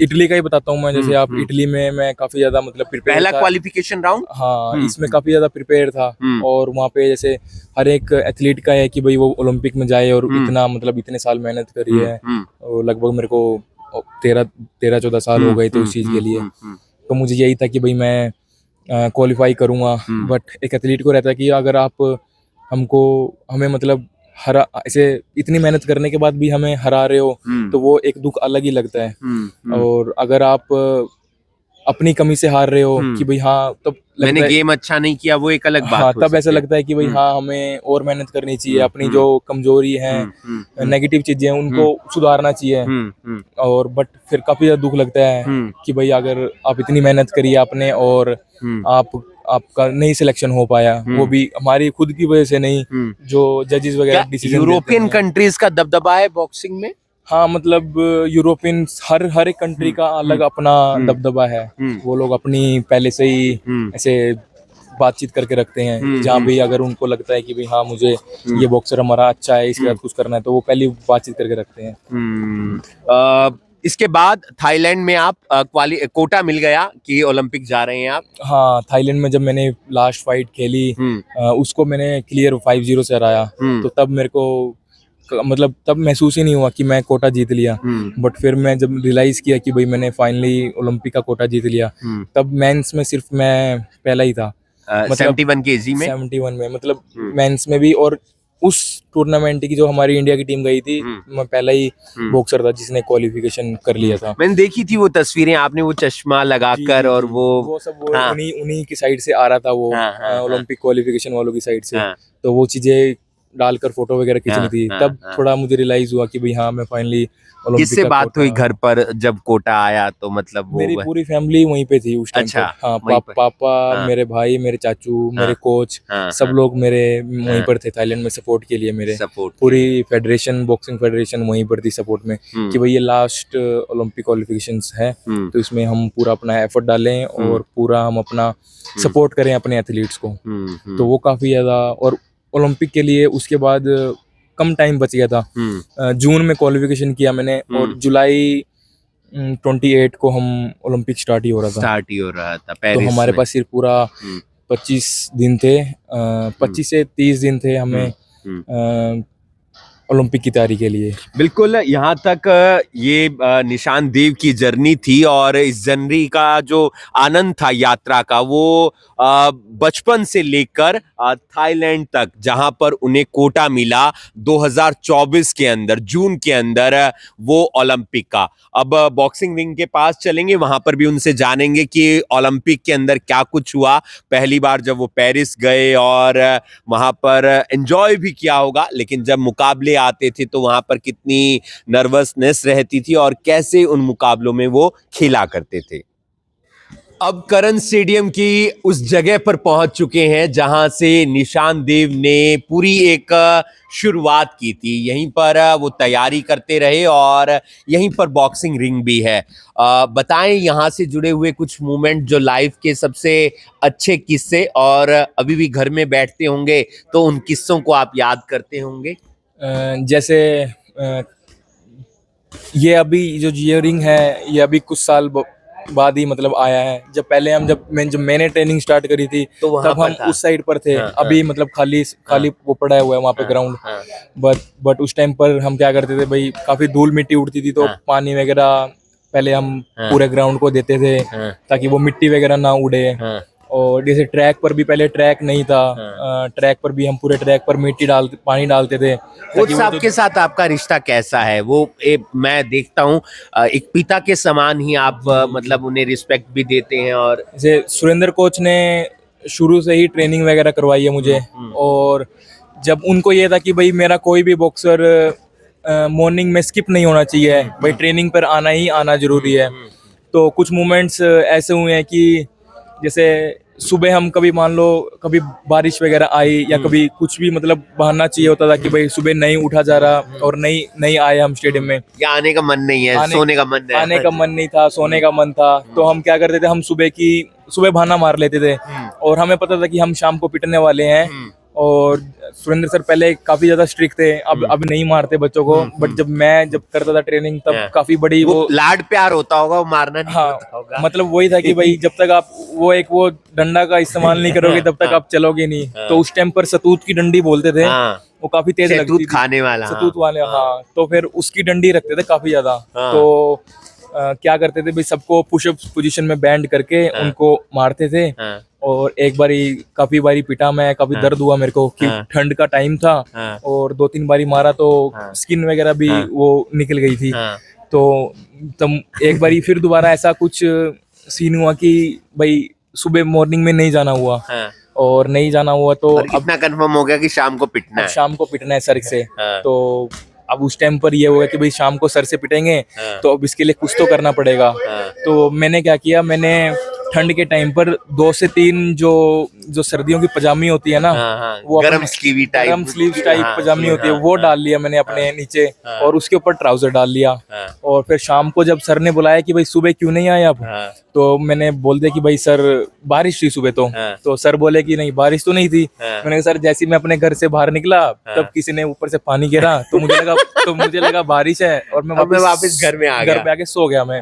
इटली का ही बताता हूँ मैं। जैसे आप, इटली में मैं काफी ज्यादा मतलब प्रिपेयर पहला था। क्वालिफिकेशन राउंड, हाँ, इसमें काफी ज्यादा प्रिपेयर था। और वहाँ पे जैसे हर एक एथलीट का है कि भाई वो ओलंपिक में जाए, और इतना मतलब इतने साल मेहनत करी है, और लगभग मेरे को 13-14 साल हो गए थे उस चीज़ के लिए। तो मुझे यही था कि भाई मैं क्वालिफाई करूँगा। बट एक एथलीट को रहता है कि अगर आप हमें मतलब हरा, ऐसे इतनी मेहनत करने के बाद भी हमें हरा रहे हो, तो वो एक दुख अलग ही लगता है। और अगर आप अपनी कमी से हार रहे हो कि भाई हाँ, तब मैंने लगता है, गेम अच्छा नहीं किया, वो एक अलग बात हाँ, हो तब ऐसा सकती है। लगता है कि भाई हाँ, हमें और मेहनत करनी चाहिए, अपनी जो कमजोरी है, नेगेटिव चीजें हैं, उनको सुधारना चाहिए। और बट फिर काफी ज्यादा दुख लगता है कि भाई अगर आप इतनी मेहनत करी आपने, और आपका नहीं सिलेक्शन हो पाया, वो भी हमारी खुद की वजह से नहीं, जो जजेस वगैरह डिसीजन देते यूरोपियन हैं। कंट्रीज का दबदबा है बॉक्सिंग में? हाँ, मतलब यूरोपियन, हर एक कंट्री का अलग अपना दबदबा है। वो लोग अपनी पहले से ही ऐसे बातचीत करके रखते हैं, जहाँ भी अगर उनको लगता है कि भाई हाँ, मुझे ये बॉक्सर हमारा अच्छा है, इसके साथ कुछ करना है, तो वो पहले बातचीत करके रखते हैं। इसके बाद थाईलैंड में आप कोटा मिल गया कि ओलंपिक जा रहे हैं आप? हाँ, थाईलैंड में जब मैंने लास्ट फाइट खेली, उसको मैंने क्लियर 5-0 से हराया। तो तब मेरे को मतलब तब महसूस ही नहीं हुआ कि मैं कोटा जीत लिया। बट फिर मैं जब रियलाइज किया कि भाई मैंने फाइनली ओलंपिक का कोटा जीत लिया, तब मेंस में सिर्फ मैं पहला ही था, मतलब 71 केजी में। 71 में, मतलब मेंस में भी। और उस टूर्नामेंट की जो हमारी इंडिया की टीम गई थी, मैं पहला ही बॉक्सर था जिसने क्वालिफिकेशन कर लिया था। मैंने देखी थी वो तस्वीरें, आपने वो चश्मा लगाकर, और वो सब वो हाँ, उन्हीं की साइड से आ रहा था, वो ओलंपिक क्वालिफिकेशन वालों की साइड से। हाँ, तो वो चीजें डालकर फोटो वगैरह खींचनी थी, हाँ, तब हाँ। थोड़ा मुझे रियलाइज हुआ कि भाई हाँ, मैं फाइनली ओलंपिक किससे का बात हुई घर कोटा। पर जब कोटा आया, तो मतलब मेरी वो? पूरी फैमिली वहीं पे थी उस टाइम अच्छा, पर। हाँ, वहीं पर। पापा, हाँ, मेरे भाई, मेरे चाचू, मेरे हाँ, कोच, हाँ, सब हाँ, लोग मेरे वहीं हाँ, पर थे थाईलैंड में सपोर्ट के लिए मेरे। सपोर्ट के लिए। पूरी फेडरेशन, बॉक्सिंग फेडरेशन वहीं पर थी सपोर्ट में, कि भाई ये लास्ट ओलंपिक क्वालिफिकेशंस है, तो इसमें हम पूरा अपना एफर्ट डालें, और पूरा हम अपना सपोर्ट करें अपने एथलीट्स को। तो वो काफ़ी ज़्यादा, और ओलंपिक के लिए उसके बाद कम टाइम बच गया था। जून में क्वालिफिकेशन किया मैंने, और जुलाई 28 को हम ओलंपिक स्टार्ट ही हो रहा था। स्टार्ट ही हो रहा था तो पेरिस हमारे में। पास सिर्फ पूरा 25 दिन थे, 25 से 30 दिन थे हमें ओलंपिक की तैयारी के लिए। बिल्कुल, यहाँ तक ये निशान देव की जर्नी थी, और इस जर्नी का जो आनंद था यात्रा का, वो बचपन से लेकर थाईलैंड तक, जहां पर उन्हें कोटा मिला 2024 के अंदर, जून के अंदर, वो ओलंपिक का। अब बॉक्सिंग रिंग के पास चलेंगे, वहां पर भी उनसे जानेंगे कि ओलंपिक के अंदर क्या कुछ हुआ, पहली बार जब वो पेरिस गए, और वहां पर एंजॉय भी किया होगा, लेकिन जब मुकाबले आते थे तो वहां पर कितनी नर्वसनेस रहती थी, और कैसे उन मुकाबलों में वो खेला करते थे। अब करण स्टेडियम की उस जगह पर पहुंच चुके हैं जहां से निशान देव ने पूरी एक शुरुआत की थी। यहीं पर वो तैयारी करते रहे, और यहीं पर बॉक्सिंग रिंग भी है। बताएं यहाँ से जुड़े हुए कुछ मोमेंट, जो लाइफ के सबसे अच्छे किस्से, और अभी भी घर में बैठते होंगे तो उन किस्सों को आप याद करते होंगे। जैसे ये अभी जो जियरिंग है, ये अभी कुछ साल बाद ही मतलब आया है। जब पहले हम जब मैंने ट्रेनिंग स्टार्ट करी थी, तो वहां तब पर हम था। उस साइड पर थे। हाँ, अभी मतलब खाली वो पड़ा हुआ है वहाँ पे ग्राउंड। हाँ, बट उस टाइम पर हम क्या करते थे भाई, काफी धूल मिट्टी उड़ती थी, तो हाँ, पानी वगैरह पहले हम हाँ, पूरे ग्राउंड को देते थे, हाँ, ताकि वो मिट्टी वगैरह ना उड़े। हाँ, और जैसे ट्रैक पर भी पहले ट्रैक नहीं था, ट्रैक पर भी हम पूरे ट्रैक पर पानी डालते थे कोच ताकि वो साहब जो के साथ आपका रिश्ता कैसा है? वो मैं देखता हूँ एक पिता के समान ही आप मतलब उन्हें रिस्पेक्ट भी देते हैं और जैसे सुरेंद्र कोच ने शुरू से ही ट्रेनिंग वगैरह करवाई है मुझे। और जब उनको ये था कि भाई मेरा कोई भी बॉक्सर मॉर्निंग में स्किप नहीं होना चाहिए, भाई ट्रेनिंग पर आना ही आना जरूरी है। तो कुछ मोमेंट्स ऐसे हुए हैं कि जैसे सुबह हम कभी मान लो कभी बारिश वगैरह आई या कभी कुछ भी मतलब बहाना चाहिए होता था कि भाई सुबह नहीं उठा जा रहा और नहीं नहीं आए हम स्टेडियम में, या आने का मन नहीं है, सोने का मन है, आने का मन नहीं था, सोने का मन था, तो हम क्या करते थे, हम सुबह बहाना मार लेते थे। और हमें पता था कि हम शाम को पिटने वाले हैं। और सुरेंद्र सर पहले काफी ज्यादा स्ट्रिक्ट थे, अब नहीं मारते बच्चों को, बट जब करता था ट्रेनिंग तब काफी बड़ी वो लाड प्यार होता होगा, वो मारना नहीं होता होगा। मतलब वही था कि भाई जब तक आप वो डंडा का इस्तेमाल नहीं करोगे तब तक आप चलोगे नहीं। तो उस टाइम पर सतूत की डंडी बोलते थे, वो काफी तेज लगती थी, खाने वाला सतूत वाले। हाँ, तो फिर उसकी डंडी रखते थे काफी ज्यादा। तो क्या करते थे भाई, सबको पुशअप पोजीशन में बैंड करके उनको मारते थे। और एक बारी काफी बारी पिटा मैं, काफी दर्द हुआ मेरे को कि ठंड का टाइम था और 2-3 बारी मारा तो स्किन वगैरह भी वो निकल गई थी। तो तब एक बारी फिर दोबारा ऐसा कुछ सीन हुआ कि भाई सुबह मॉर्निंग में नहीं जाना हुआ। और नहीं जाना हुआ तो अब इतना कंफर्म हो गया कि शाम को पिटना है, शाम को पिटना है सर से। तो अब उस टाइम पर ये होगा कि भाई शाम को सर से पिटेंगे तो अब इसके लिए कुछ तो करना पड़ेगा। तो मैंने क्या किया, मैंने ठंड के टाइम पर 2 से 3 जो सर्दियों की पजामी होती है ना, वो गरम स्लीव टाइप पजामी होती है, वो डाल लिया मैंने अपने नीचे और उसके ऊपर ट्राउजर डाल लिया। और फिर शाम को जब सर ने बुलाया कि भाई सुबह क्यों नहीं आए आप, तो मैंने बोल दिया कि भाई सर बारिश थी सुबह। तो सर बोले कि नहीं बारिश तो नहीं थी। मैंने कहा सर जैसे मैं अपने घर से बाहर निकला तब किसी ने ऊपर से पानी गिरा तो मुझे लगा बारिश है और मैं वापस घर में आके सो गया मैं।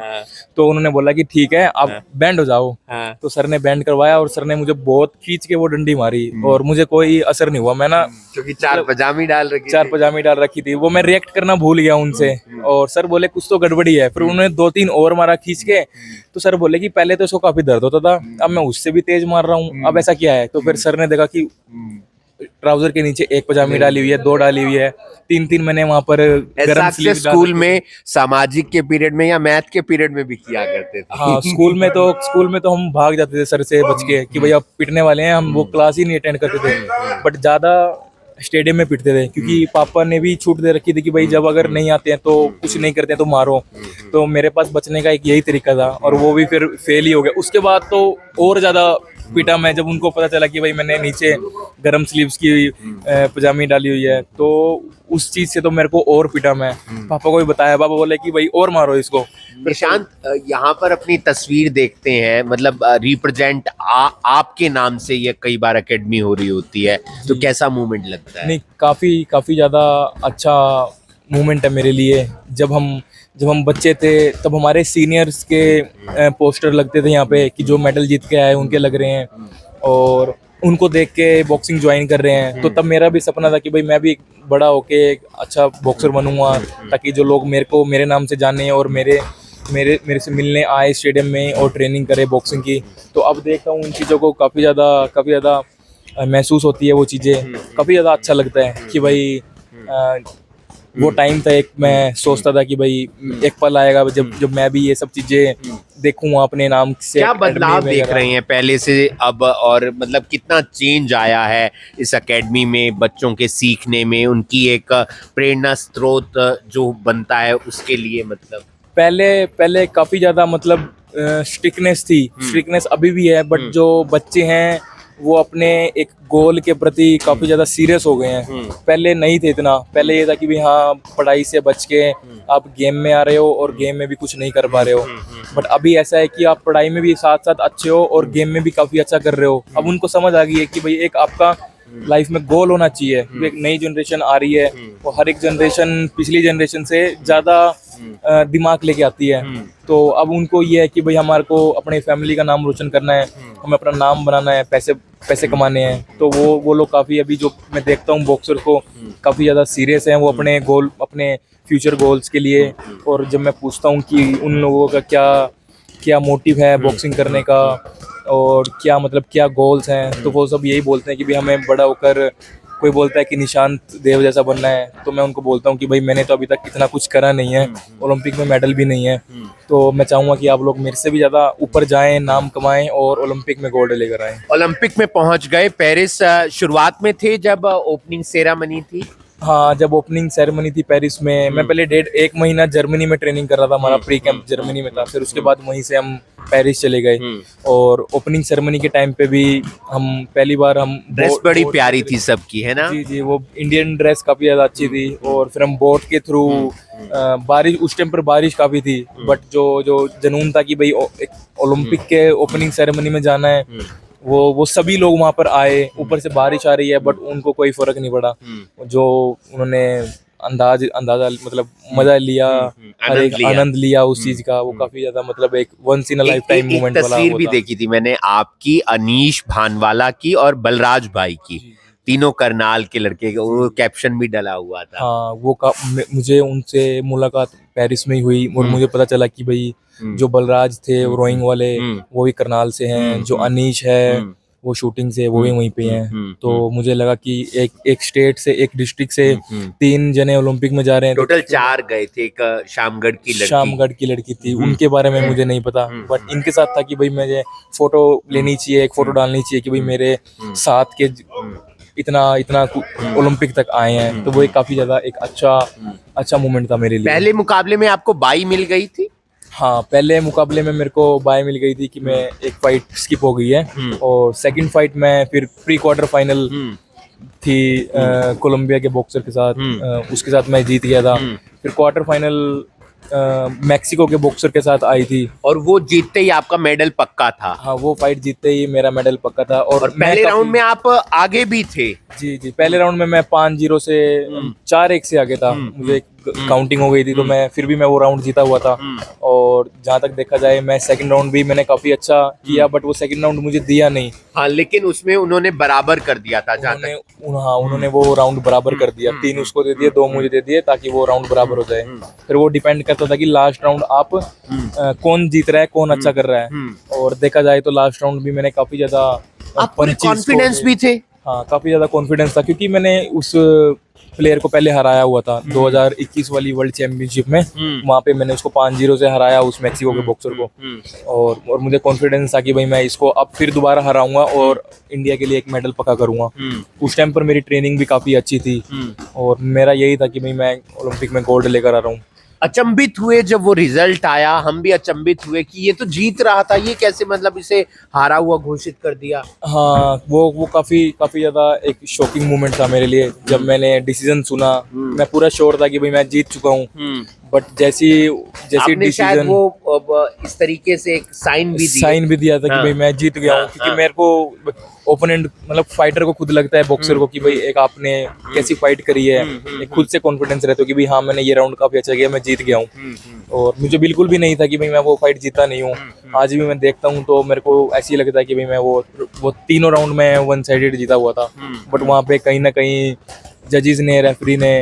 तो उन्होंने बोला कि ठीक है आप बैंड हो जाओ। तो सर ने बैंड करवाया और सर ने मुझे बहुत खींच के वो डंडी मारी और मुझे कोई असर नहीं हुआ। मैं ना क्योंकि 4 पजामी डाल रखी थी, वो मैं रिएक्ट करना भूल गया उनसे। और सर बोले कुछ तो गड़बड़ी है। फिर उन्होंने 2-3 और मारा खींच के। तो सर बोले कि पहले तो इसको काफी दर्द होता था, अब मैं उससे भी तेज मार रहा हूँ, अब ऐसा क्या है। तो फिर सर ने देखा कि ट्राउजर के नीचे 1 पजामी डाली हुई है, 2 डाली हुई है, 3 मैंने वहां पर गरम स्लीव स्कूल में सामाजिक के पीरियड में या मैथ के पीरियड में भी किया करते थे। हाँ, स्कूल में तो हम भाग जाते थे सर से बच के कि भाई आप पिटने वाले हैं, हम वो क्लास ही नहीं अटेंड करते थे। बट ज्यादा स्टेडियम में पिटते थे क्योंकि पापा ने भी छूट दे रखी थी कि भाई जब अगर नहीं आते हैं तो कुछ नहीं करते हैं तो मारो। तो मेरे पास बचने का एक यही तरीका था और वो भी फिर फेल ही हो गया। उसके बाद तो और ज्यादा पिटा मैं, जब उनको पता चला कि भाई मैंने नीचे गरम स्लीव्स की पजामी डाली हुई है। तो उस चीज से तो मेरे को और पिटा मैं। पापा को भी बताया, पापा बोले कि भाई और मारो इसको। निशांत, यहाँ पर अपनी तस्वीर देखते हैं, मतलब रिप्रेजेंट आपके नाम से ये कई बार एकेडमी हो रही होती है, तो कैसा मूवमेंट लगता है? नहीं, काफी ज्यादा अच्छा मूवमेंट है मेरे लिए। जब हम बच्चे थे तब हमारे सीनियर्स के पोस्टर लगते थे यहाँ पे कि जो मेडल जीत के आए उनके लग रहे हैं और उनको देख के बॉक्सिंग ज्वाइन कर रहे हैं। तो तब मेरा भी सपना था कि भाई मैं भी बड़ा होके एक अच्छा बॉक्सर बनूंगा ताकि जो लोग मेरे नाम से जाने और मेरे से मिलने आए स्टेडियम में और ट्रेनिंग करे बॉक्सिंग की। तो अब देखता हूँ उन चीज़ों को काफ़ी ज़्यादा महसूस होती है वो चीज़ें, काफ़ी ज़्यादा अच्छा लगता है कि भाई वो टाइम था एक, मैं सोचता था कि भाई एक पल आएगा जब मैं भी ये सब चीजें देखूंगा अपने नाम से। क्या बदलाव देख रहे हैं पहले से अब, और मतलब कितना चेंज आया है इस एकेडमी में, बच्चों के सीखने में, उनकी एक प्रेरणा स्रोत जो बनता है उसके लिए? मतलब पहले काफी ज्यादा मतलब स्ट्रिक्टनेस थी, स्ट्रिक्टनेस अभी भी है, बट जो बच्चे हैं वो अपने एक गोल के प्रति काफी ज्यादा सीरियस हो गए हैं। पहले नहीं थे इतना, पहले ये था कि भाई हाँ पढ़ाई से बच के आप गेम में आ रहे हो और गेम में भी कुछ नहीं कर पा रहे हो। बट अभी ऐसा है कि आप पढ़ाई में भी साथ साथ अच्छे हो और गेम में भी काफी अच्छा कर रहे हो। अब उनको समझ आ गई है कि भाई एक आपका लाइफ में गोल होना चाहिए। एक नई जनरेशन आ रही है और हर एक जनरेशन पिछली जनरेशन से ज्यादा दिमाग लेके आती है। तो अब उनको ये है कि भाई हमारे को अपने फैमिली का नाम रोशन करना है, हमें अपना नाम बनाना है, पैसे कमाने हैं। तो वो लोग काफी, अभी जो मैं देखता हूँ बॉक्सर को काफी ज्यादा सीरियस हैं वो अपने फ्यूचर गोल्स के लिए। और जब मैं पूछता हूँ कि उन लोगों का क्या मोटिव है बॉक्सिंग करने का, और क्या मतलब क्या गोल्स हैं, तो वो सब यही बोलते हैं कि भाई हमें बड़ा होकर, कोई बोलता है कि निशांत देव जैसा बनना है, तो मैं उनको बोलता हूँ कि भाई मैंने तो अभी तक इतना कुछ करा नहीं है, ओलंपिक में मेडल भी नहीं है, तो मैं चाहूँगा कि आप लोग मेरे से भी ज़्यादा ऊपर जाएं, नाम कमाएं और ओलंपिक में गोल्ड लेकर आएं। ओलंपिक में पहुंच गए, पेरिस शुरुआत में थे जब ओपनिंग सेरेमनी थी। हाँ, जब ओपनिंग सेरेमनी थी पेरिस में, मैं पहले 1 महीना जर्मनी में ट्रेनिंग कर रहा था, हमारा प्री कैंप जर्मनी में था, फिर उसके बाद वहीं से हम पेरिस चले गए। और ओपनिंग सेरेमनी के टाइम पे भी हम पहली बार हम ड्रेस बड़ी प्यारी थी सबकी, है ना? जी जी, वो इंडियन ड्रेस काफी ज्यादा अच्छी थी। और फिर हम बोट के थ्रू, बारिश उस टाइम पर बारिश काफी थी, बट जो जो जुनून था कि भाई एक ओलंपिक के ओपनिंग सेरेमनी में जाना है, वो सभी लोग वहां पर आए। ऊपर से बारिश आ रही है बट उनको कोई फर्क नहीं पड़ा। जो उन्होंने अंदाजा मतलब मजा लिया, हर एक आनंद लिया उस चीज का, वो काफी ज्यादा मतलब एक once in a lifetime moment वाला तस्वीर भी होता। देखी थी मैंने आपकी, अनीश भानवाला की और बलराज भाई की, तीनों करनाल के लड़के, वो कैप्शन भी डला हुआ था। हाँ, मुझे उनसे मुलाकात पेरिस में ही हुई और मुझे पता चला कि भाई जो बलराज थे रोइंग वाले, वो भी करनाल से हैं, जो अनीश है वो शूटिंग से, वो भी वहीं पे हैं। तो मुझे लगा कि एक स्टेट से, एक डिस्ट्रिक्ट से 3 जने ओलंपिक में जा रहे हैं। टोटल 4 गए थे, एक शामगढ़ की लड़की, शामगढ़ की लड़की थी, उनके बारे में मुझे नहीं पता, बट इनके साथ था कि भाई मुझे फोटो लेनी चाहिए, एक फोटो डालनी चाहिए कि भाई मेरे साथ के इतना इतना ओलंपिक तक आए हैं। तो वो एक काफी ज्यादा एक अच्छा मोमेंट था मेरे लिए। पहले मुकाबले में आपको बाई मिल गई थी? हाँ, पहले मुकाबले में मेरे को बाय मिल गई थी कि मैं एक फाइट स्किप हो गई है, और सेकंड फाइट में फिर प्री क्वार्टर फाइनल थी कोलंबिया के बॉक्सर के साथ, उसके साथ मैं जीत गया था। फिर क्वार्टर फाइनल मैक्सिको के बॉक्सर के साथ आई थी, और वो जीतते ही आपका मेडल पक्का था? हाँ, वो फाइट जीतते ही मेरा मेडल पक्का था। और पहले राउंड में आप आगे भी थे? जी जी, पहले राउंड में मैं 5-0 से 4-1 से आगे था, मुझे काउंटिंग हो गई थी, तो मैं फिर भी मैं वो राउंड जीता हुआ था। और जहाँ तक देखा जाए, मैं सेकंड राउंड भी मैंने काफी अच्छा किया, बट वो सेकंड राउंड मुझे दिया नहीं। हाँ, लेकिन उसमें उन्होंने बराबर कर दिया था जहाँ तक। उन्होंने वो राउंड बराबर कर दिया, 3 उसको दे दिए, 2 मुझे दे दिए, ताकि वो राउंड बराबर हो जाए। फिर वो डिपेंड करता था कि लास्ट राउंड आप कौन जीत रहा है, कौन अच्छा कर रहा है। और देखा जाए तो लास्ट राउंड भी मैंने काफी ज्यादा कॉन्फिडेंस भी थे? हाँ, काफी ज्यादा कॉन्फिडेंस था, क्योंकि मैंने उस प्लेयर को पहले हराया हुआ था 2021 वाली वर्ल्ड चैंपियनशिप में। वहां पे मैंने उसको 5-0 से हराया, उस मैक्सिको के बॉक्सर को। और मुझे कॉन्फिडेंस था कि भाई मैं इसको अब फिर दोबारा हराऊंगा और इंडिया के लिए एक मेडल पक्का करूंगा। उस टाइम पर मेरी ट्रेनिंग भी काफी अच्छी थी, और मेरा यही था कि भाई मैं ओलंपिक में गोल्ड लेकर आ रहा हूँ। अचंभित हुए जब वो रिजल्ट आया, हम भी अचंभित हुए कि ये तो जीत रहा था, ये कैसे मतलब इसे हारा हुआ घोषित कर दिया? हाँ, वो काफी ज्यादा एक शॉकिंग मोमेंट था मेरे लिए। जब मैंने डिसीजन सुना, मैं पूरा श्योर था कि भाई मैं जीत चुका हूँ, बट जैसी शायद वो इस तरीके से एक साइन भी दिया था कि भाई मैं जीत गया हूँ, क्योंकि मेरे को ओपोनेंट मतलब फाइटर को खुद लगता है, बॉक्सर को, कि भाई एक आपने कैसी फाइट करी है, एक खुद से कॉन्फिडेंस रहता है कि भाई हाँ, मैंने ये राउंड काफी अच्छा किया, मैं जीत गया हूँ। और मुझे बिल्कुल भी नहीं था कि भाई मैं वो फाइट जीता नहीं हूँ। आज भी मैं देखता हूँ तो मेरे को ऐसे ही लगता है कि भाई मैं वो तीनों राउंड में 1 साइडेड जीता हुआ था, बट वहाँ पे कहीं ना कहीं जजेस ने, रेफरी ने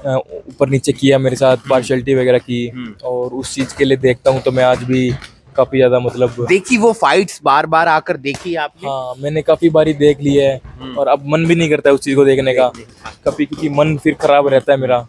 ऊपर नीचे किया मेरे साथ, पार्शियलिटी वगैरह की, और उस चीज के लिए देखता हूँ तो मैं आज भी काफी ज्यादा मतलब देखी वो फाइट्स बार बार आकर देखी आपने? हाँ, मैंने काफी बारी देख ली है, और अब मन भी नहीं करता है उस चीज को देखने का कभी, क्योंकि मन फिर खराब रहता है मेरा।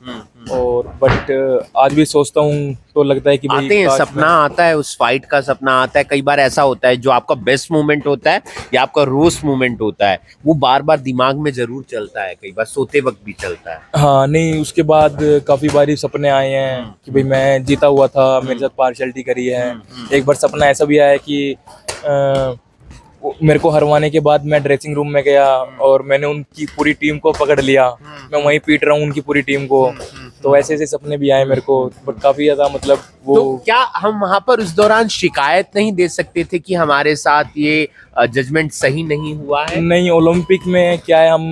और बट आज भी सोचता हूँ तो लगता है कि भाई आते हैं, सपना आता है, उस फाइट का सपना आता है। कई बार ऐसा होता है जो आपका बेस्ट मोमेंट होता है या आपका रोस्ट मोमेंट होता है, वो बार बार दिमाग में जरूर चलता है, कई बार सोते वक्त भी चलता है। हाँ, नहीं, उसके बाद काफी बारी सपने आए हैं कि भाई मैं जीता हुआ था, मेरे साथ पार्शियलिटी करी है। एक बार सपना ऐसा भी आया कि मेरे को हरवाने के बाद मैं ड्रेसिंग रूम में गया और मैंने उनकी पूरी टीम को पकड़ लिया, मैं वहीं पीट रहा हूँ उनकी पूरी टीम को। तो ऐसे ऐसे सपने भी आए मेरे को, बट काफी ज्यादा मतलब वो। तो क्या हम वहां पर उस दौरान शिकायत नहीं दे सकते थे कि हमारे साथ ये जजमेंट सही नहीं हुआ है? नहीं, ओलंपिक में क्या है, हम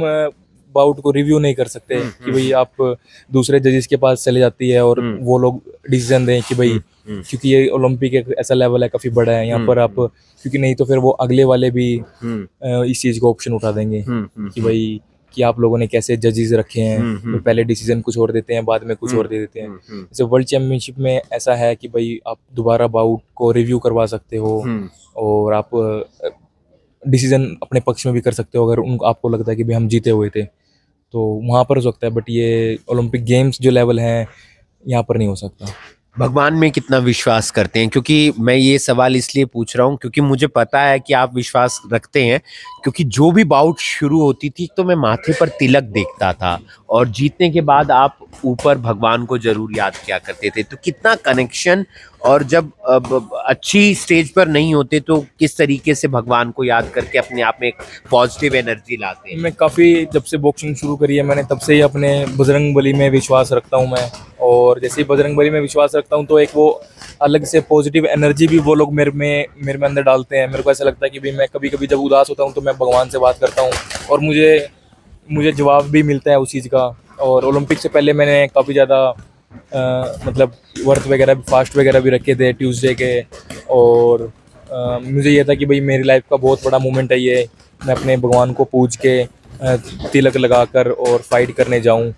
बाउट को रिव्यू नहीं कर सकते कि भाई आप दूसरे जजेस के पास चले जाती है और वो लोग डिसीजन दें कि भाई, क्योंकि ये ओलंपिक एक ऐसा लेवल है, काफी बड़ा है यहाँ पर आप, क्योंकि नहीं तो फिर वो अगले वाले भी इस चीज को ऑप्शन उठा देंगे कि भाई कि आप लोगों ने कैसे जजेस रखे हैं, तो पहले डिसीजन कुछ और देते हैं, बाद में कुछ और दे देते हैं। जैसे वर्ल्ड चैम्पियनशिप में ऐसा है कि भाई आप दोबारा बाउट को रिव्यू करवा सकते हो और आप डिसीजन अपने पक्ष में भी कर सकते हो अगर उन आपको लगता है कि भाई हम जीते हुए थे, तो वहाँ पर हो सकता है। बट ये ओलंपिक गेम्स जो लेवल हैं यहाँ पर नहीं हो सकता। भगवान में कितना विश्वास करते हैं? क्योंकि मैं ये सवाल इसलिए पूछ रहा हूँ क्योंकि मुझे पता है कि आप विश्वास रखते हैं, क्योंकि जो भी बाउट शुरू होती थी तो मैं माथे पर तिलक देखता था और जीतने के बाद आप ऊपर भगवान को जरूर याद किया करते थे। तो कितना कनेक्शन, और जब अच्छी स्टेज पर नहीं होते तो किस तरीके से भगवान को याद करके अपने आप में एक पॉजिटिव एनर्जी लाते हैं? मैं काफ़ी जब से बॉक्सिंग शुरू करी है मैंने, तब से ही अपने बजरंगबली में विश्वास रखता हूँ मैं। और जैसे ही बजरंगबली में विश्वास रखता हूँ तो एक वो अलग से पॉजिटिव एनर्जी भी वो लोग मेरे में अंदर डालते हैं। मेरे को ऐसा लगता है कि भाई मैं कभी कभी जब उदास होता हूँ तो मैं भगवान से बात करता हूँ और मुझे जवाब भी मिलता है उस चीज़ का। और ओलंपिक से पहले मैंने काफ़ी ज़्यादा मतलब वर्थ वगैरह फास्ट वगैरह भी रखे थे ट्यूसडे के। और मुझे ये था कि भाई मेरी लाइफ का बहुत बड़ा मोमेंट है ये, मैं अपने भगवान को पूज के तिलक लगाकर और फाइट करने जाऊं।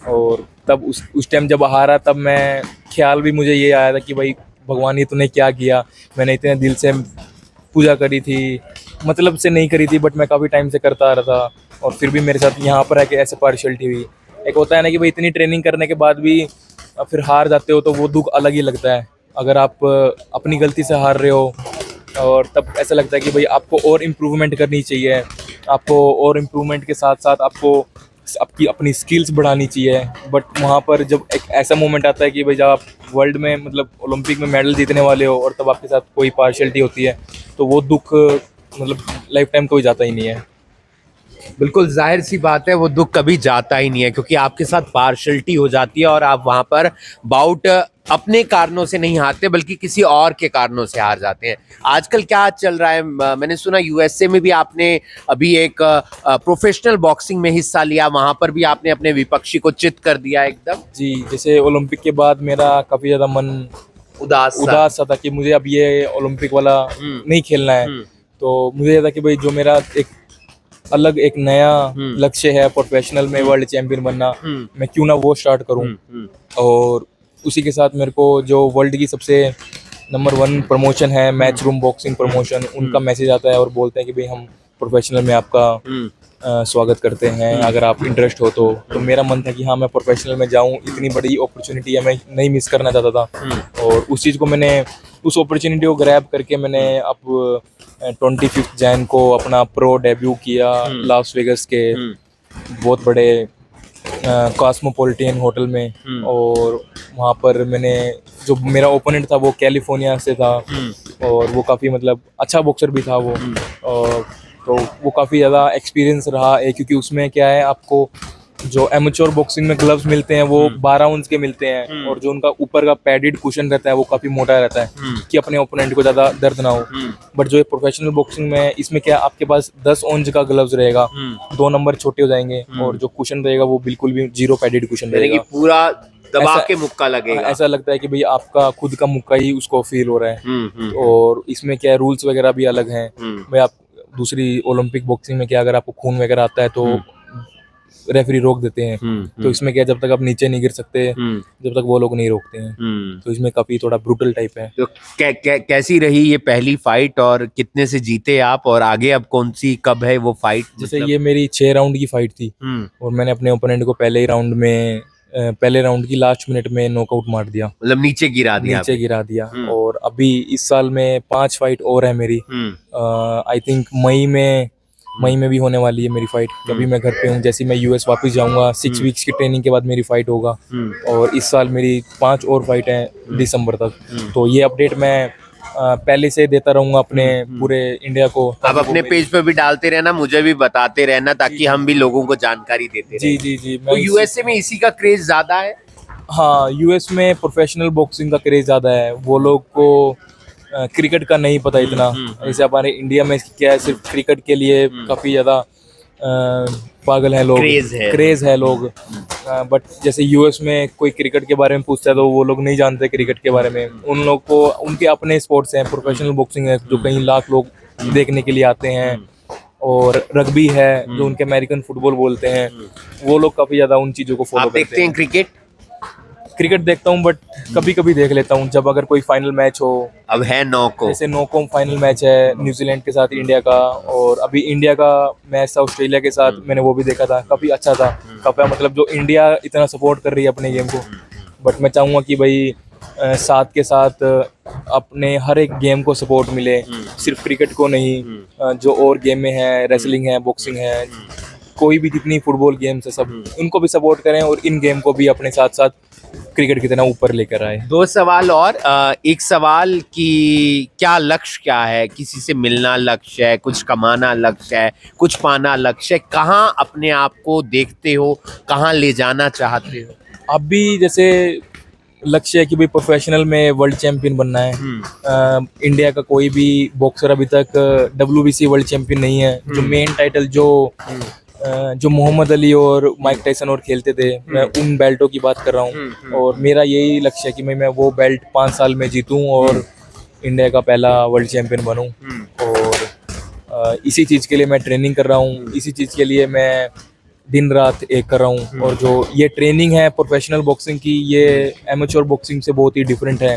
और तब उस टाइम जब हारा तब मैं ख्याल भी मुझे ये आया था कि भाई भगवान ये तूने क्या किया, मैंने इतने दिल से पूजा करी थी, मतलब से नहीं करी थी बट मैं काफ़ी टाइम से करता आ रहा था और फिर भी मेरे साथ यहाँ पर आके ऐसे पार्शियलिटी हुई। एक होता है ना कि भाई इतनी ट्रेनिंग करने के बाद भी फिर हार जाते हो तो वो दुख अलग ही लगता है। अगर आप अपनी गलती से हार रहे हो और तब ऐसा लगता है कि भाई आपको और इम्प्रूवमेंट करनी चाहिए, आपको और इम्प्रूवमेंट के साथ साथ आपको आपकी अपनी स्किल्स बढ़ानी चाहिए। बट वहाँ पर जब एक ऐसा मोमेंट आता है कि भाई जब आप वर्ल्ड में मतलब ओलंपिक में मेडल जीतने वाले हो और तब आपके साथ कोई पार्शियलिटी होती है तो वो दुख मतलब लाइफ टाइम कोई जाता ही नहीं है। बिल्कुल जाहिर सी बात है, वो दुख कभी जाता ही नहीं है क्योंकि आपके साथ पार्शलिटी हो जाती है और आप वहां पर बाउट अपने कारणों से नहीं हारते बल्कि किसी और के कारणों से हार जाते हैं। आजकल क्या चल रहा है, मैंने सुना यूएसए में भी आपने अभी एक प्रोफेशनल बॉक्सिंग में हिस्सा लिया, वहां पर भी आपने अपने विपक्षी को चित कर दिया एकदम। जी, जैसे ओलंपिक के बाद मेरा काफ़ी ज़्यादा मन उदास सा था कि मुझे अब ये ओलंपिक वाला नहीं खेलना है। तो मुझे ये था कि भाई जो मेरा एक अलग एक नया लक्ष्य है प्रोफेशनल में वर्ल्ड चैंपियन बनना, मैं क्यों ना वो स्टार्ट करूं। और उसी के साथ मेरे को जो वर्ल्ड की सबसे नंबर 1 प्रमोशन है मैच रूम बॉक्सिंग प्रमोशन, उनका मैसेज आता है और बोलते हैं कि भाई हम प्रोफेशनल में आपका स्वागत करते हैं अगर आप इंटरेस्ट हो तो मेरा मन था कि हाँ मैं प्रोफेशनल में जाऊं, इतनी बड़ी अपॉर्चुनिटी है, मैं नहीं मिस करना चाहता था। और उस चीज़ को मैंने उस अपॉर्चुनिटी को ग्रैब करके मैंने अब 25 जैन को अपना प्रो डेब्यू किया लास वेगस के बहुत बड़े कॉस्मोपॉलिटन होटल में। और वहाँ पर मैंने जो मेरा ओपोनेंट था वो कैलिफोर्निया से था और वो काफ़ी मतलब अच्छा बॉक्सर भी था वो। और तो वो काफ़ी ज़्यादा एक्सपीरियंस रहा है क्योंकि उसमें क्या है आपको जो एमेच्योर बॉक्सिंग में ग्लव्स मिलते हैं वो 12 आउंस के मिलते हैं और जो उनका ऊपर का पैडेड कुशन रहता है वो काफ़ी मोटा रहता है कि अपने ओपोनेंट को ज़्यादा दर्द ना हो। बट जो प्रोफेशनल बॉक्सिंग में इसमें क्या आपके पास 10 आउंस का ग्लव्स रहेगा, 2 नंबर छोटे हो जाएंगे और जो कुशन रहेगा वो बिल्कुल भी 0 पैडेड कुशन रहेगा, पूरा दबा के मुक्का लगेगा। ऐसा लगता है कि भाई आपका खुद का मुक्का ही उसको फील हो रहा है। और इसमें क्या है रूल्स वगैरह भी अलग हैं भाई। आप दूसरी ओलंपिक बॉक्सिंग में क्या अगर आपको खून वगैरह आता है तो रेफरी रोक देते हैं, तो इसमें क्या जब तक आप नीचे नहीं गिर सकते जब तक वो लोग नहीं रोकते हैं। तो इसमें काफी थोड़ा ब्रूटल टाइप है। तो कैसी रही ये पहली फाइट और कितने से जीते आप, और आगे अब कौन सी कब है वो फाइट? जैसे ये मेरी 6 राउंड की फाइट थी और मैंने अपने ओपोनेंट को पहले राउंड की लास्ट मिनट में नॉकआउट मार दिया, मतलब नीचे गिरा दिया। और अभी इस साल में 5 फाइट और है मेरी। आई थिंक मई में भी होने वाली है मेरी फाइट। अभी मैं घर पे हूँ, जैसे मैं यूएस वापस जाऊंगा 6 वीक्स की ट्रेनिंग के बाद मेरी फाइट होगा। और इस साल मेरी 5 और फाइट हैं दिसंबर तक। तो ये अपडेट मैं पहले से देता रहूंगा अपने पूरे इंडिया को। आप अपने पेज पे भी डालते रहना, मुझे भी बताते रहना ताकि हम भी लोगों को जानकारी देते रहें। जी। तो यूएसए में इसी का क्रेज ज्यादा है? हाँ, यूएस में प्रोफेशनल बॉक्सिंग का क्रेज ज़्यादा है। वो लोग को क्रिकेट का नहीं पता इतना, जैसे हमारे इंडिया में क्या है सिर्फ क्रिकेट के लिए काफ़ी ज़्यादा पागल हैं लोग, क्रेज है लोग। बट जैसे यूएस में कोई क्रिकेट के बारे में पूछता है तो वो लोग नहीं जानते क्रिकेट के बारे में। उन लोग को उनके अपने स्पोर्ट्स हैं, प्रोफेशनल बॉक्सिंग है जो कई लाख लोग देखने के लिए आते हैं। और रग्बी है जो उनके अमेरिकन फुटबॉल बोलते हैं, वो लोग काफ़ी ज़्यादा उन चीज़ों को फॉलो आप करते देखते हैं क्रिकेट? क्रिकेट देखता हूँ बट कभी कभी देख लेता हूँ जब अगर कोई फाइनल मैच हो, अब है 9 को। जैसे नोकॉम फाइनल मैच है न्यूजीलैंड के साथ इंडिया का, और अभी इंडिया का मैच था ऑस्ट्रेलिया के साथ, मैंने वो भी देखा था, काफ़ी अच्छा था। काफ़ी मतलब जो इंडिया इतना सपोर्ट कर रही है अपने गेम को, बट मैं चाहूँगा कि भाई साथ के साथ अपने हर एक गेम को सपोर्ट मिले, सिर्फ क्रिकेट को नहीं, जो और गेम में है, रेसलिंग है, बॉक्सिंग है, कोई भी जितनी फुटबॉल गेम्स है सब उनको भी सपोर्ट करें और इन गेम को भी अपने साथ साथ क्रिकेट की तरह ऊपर लेकर आए। 2 सवाल और, एक सवाल कि क्या लक्ष्य क्या है? किसी से मिलना लक्ष्य है, कुछ कमाना लक्ष्य है, कुछ पाना लक्ष्य है? कहाँ अपने आप को देखते हो, कहाँ ले जाना चाहते हो? अब भी जैसे लक्ष्य है कि भाई प्रोफेशनल में वर्ल्ड चैंपियन बनना है। इंडिया का कोई भी बॉक्सर अभी तक WBC वर्ल्ड चैंपियन नहीं है। जो मेन टाइटल जो मोहम्मद अली और माइक टायसन और खेलते थे, मैं उन बेल्टों की बात कर रहा हूँ, और मेरा यही लक्ष्य है कि मैं वो बेल्ट 5 साल में जीतूं और इंडिया का पहला वर्ल्ड चैंपियन बनूं। और इसी चीज़ के लिए मैं ट्रेनिंग कर रहा हूँ, इसी चीज़ के लिए मैं दिन रात एक कर रहा हूँ। और जो ये ट्रेनिंग है प्रोफेशनल बॉक्सिंग की, ये एमेच्योर बॉक्सिंग से बहुत ही डिफरेंट है।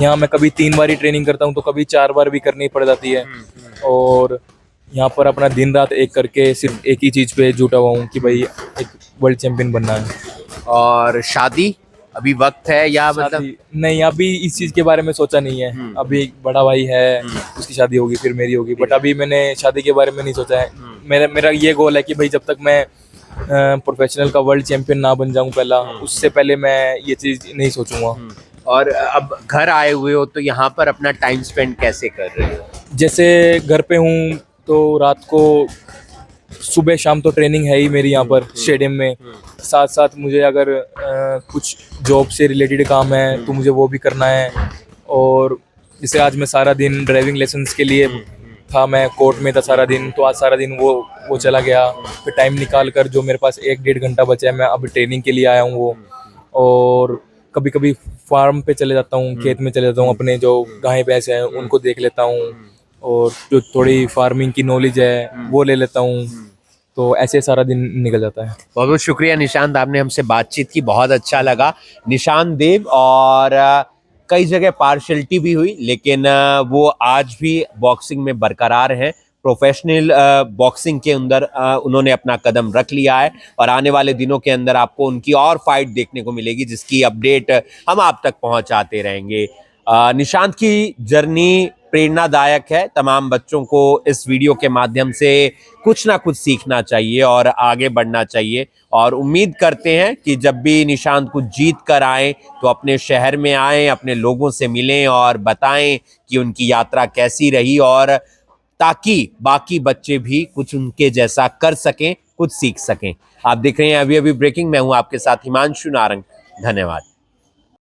यहाँ मैं कभी 3 बार ही ट्रेनिंग करता हूँ तो कभी 4 बार भी करनी पड़ जाती है, और यहाँ पर अपना दिन रात एक करके सिर्फ एक ही चीज़ पे जुटा हुआ हूँ कि भाई एक वर्ल्ड चैंपियन बनना है। और शादी अभी वक्त है या मतलब? नहीं, अभी इस चीज़ के बारे में सोचा नहीं है। अभी एक बड़ा भाई है, उसकी शादी होगी फिर मेरी होगी, बट अभी मैंने शादी के बारे में नहीं सोचा है। मेरा ये गोल है कि भाई जब तक मैं प्रोफेशनल का वर्ल्ड चैंपियन ना बन जाऊं पहला, उससे पहले मैं ये चीज़ नहीं सोचूंगा। और अब घर आए हुए हो तो यहाँ पर अपना टाइम स्पेंड कैसे कर रहे हो? जैसे घर पे हूँ तो रात को सुबह शाम तो ट्रेनिंग है ही मेरी यहाँ पर स्टेडियम में, साथ साथ मुझे अगर कुछ जॉब से रिलेटेड काम है तो मुझे वो भी करना है। और जैसे आज मैं सारा दिन ड्राइविंग लाइसेंस के लिए था, मैं कोर्ट में था सारा दिन, तो आज सारा दिन वो चला गया। फिर टाइम निकाल कर जो मेरे पास 1-1.5 घंटा बचा है, मैं अब ट्रेनिंग के लिए आया हूँ वो। और कभी कभी फार्म पे चले जाता हूँ, खेत में चले जाता हूँ, अपने जो गाय भैंस हैं उनको देख लेता हूँ, और जो थोड़ी फार्मिंग की नॉलेज है वो ले लेता हूँ। तो ऐसे सारा दिन निकल जाता है। बहुत बहुत शुक्रिया निशांत, आपने हमसे बातचीत की, बहुत अच्छा लगा। निशांत देव, और कई जगह पार्शलिटी भी हुई लेकिन वो आज भी बॉक्सिंग में बरकरार हैं। प्रोफेशनल बॉक्सिंग के अंदर उन्होंने अपना कदम रख लिया है, और आने वाले दिनों के अंदर आपको उनकी और फाइट देखने को मिलेगी जिसकी अपडेट हम आप तक पहुंचाते रहेंगे। निशांत की जर्नी प्रेरणादायक है। तमाम बच्चों को इस वीडियो के माध्यम से कुछ ना कुछ सीखना चाहिए और आगे बढ़ना चाहिए, और उम्मीद करते हैं कि जब भी निशांत कुछ जीत कर आए तो अपने शहर में आए, अपने लोगों से मिलें और बताएं कि उनकी यात्रा कैसी रही, और ताकि बाकी बच्चे भी कुछ उनके जैसा कर सकें, कुछ सीख सकें। आप देख रहे हैं अभी अभी ब्रेकिंग, मैं हूं आपके साथ हिमांशु नारंग। धन्यवाद।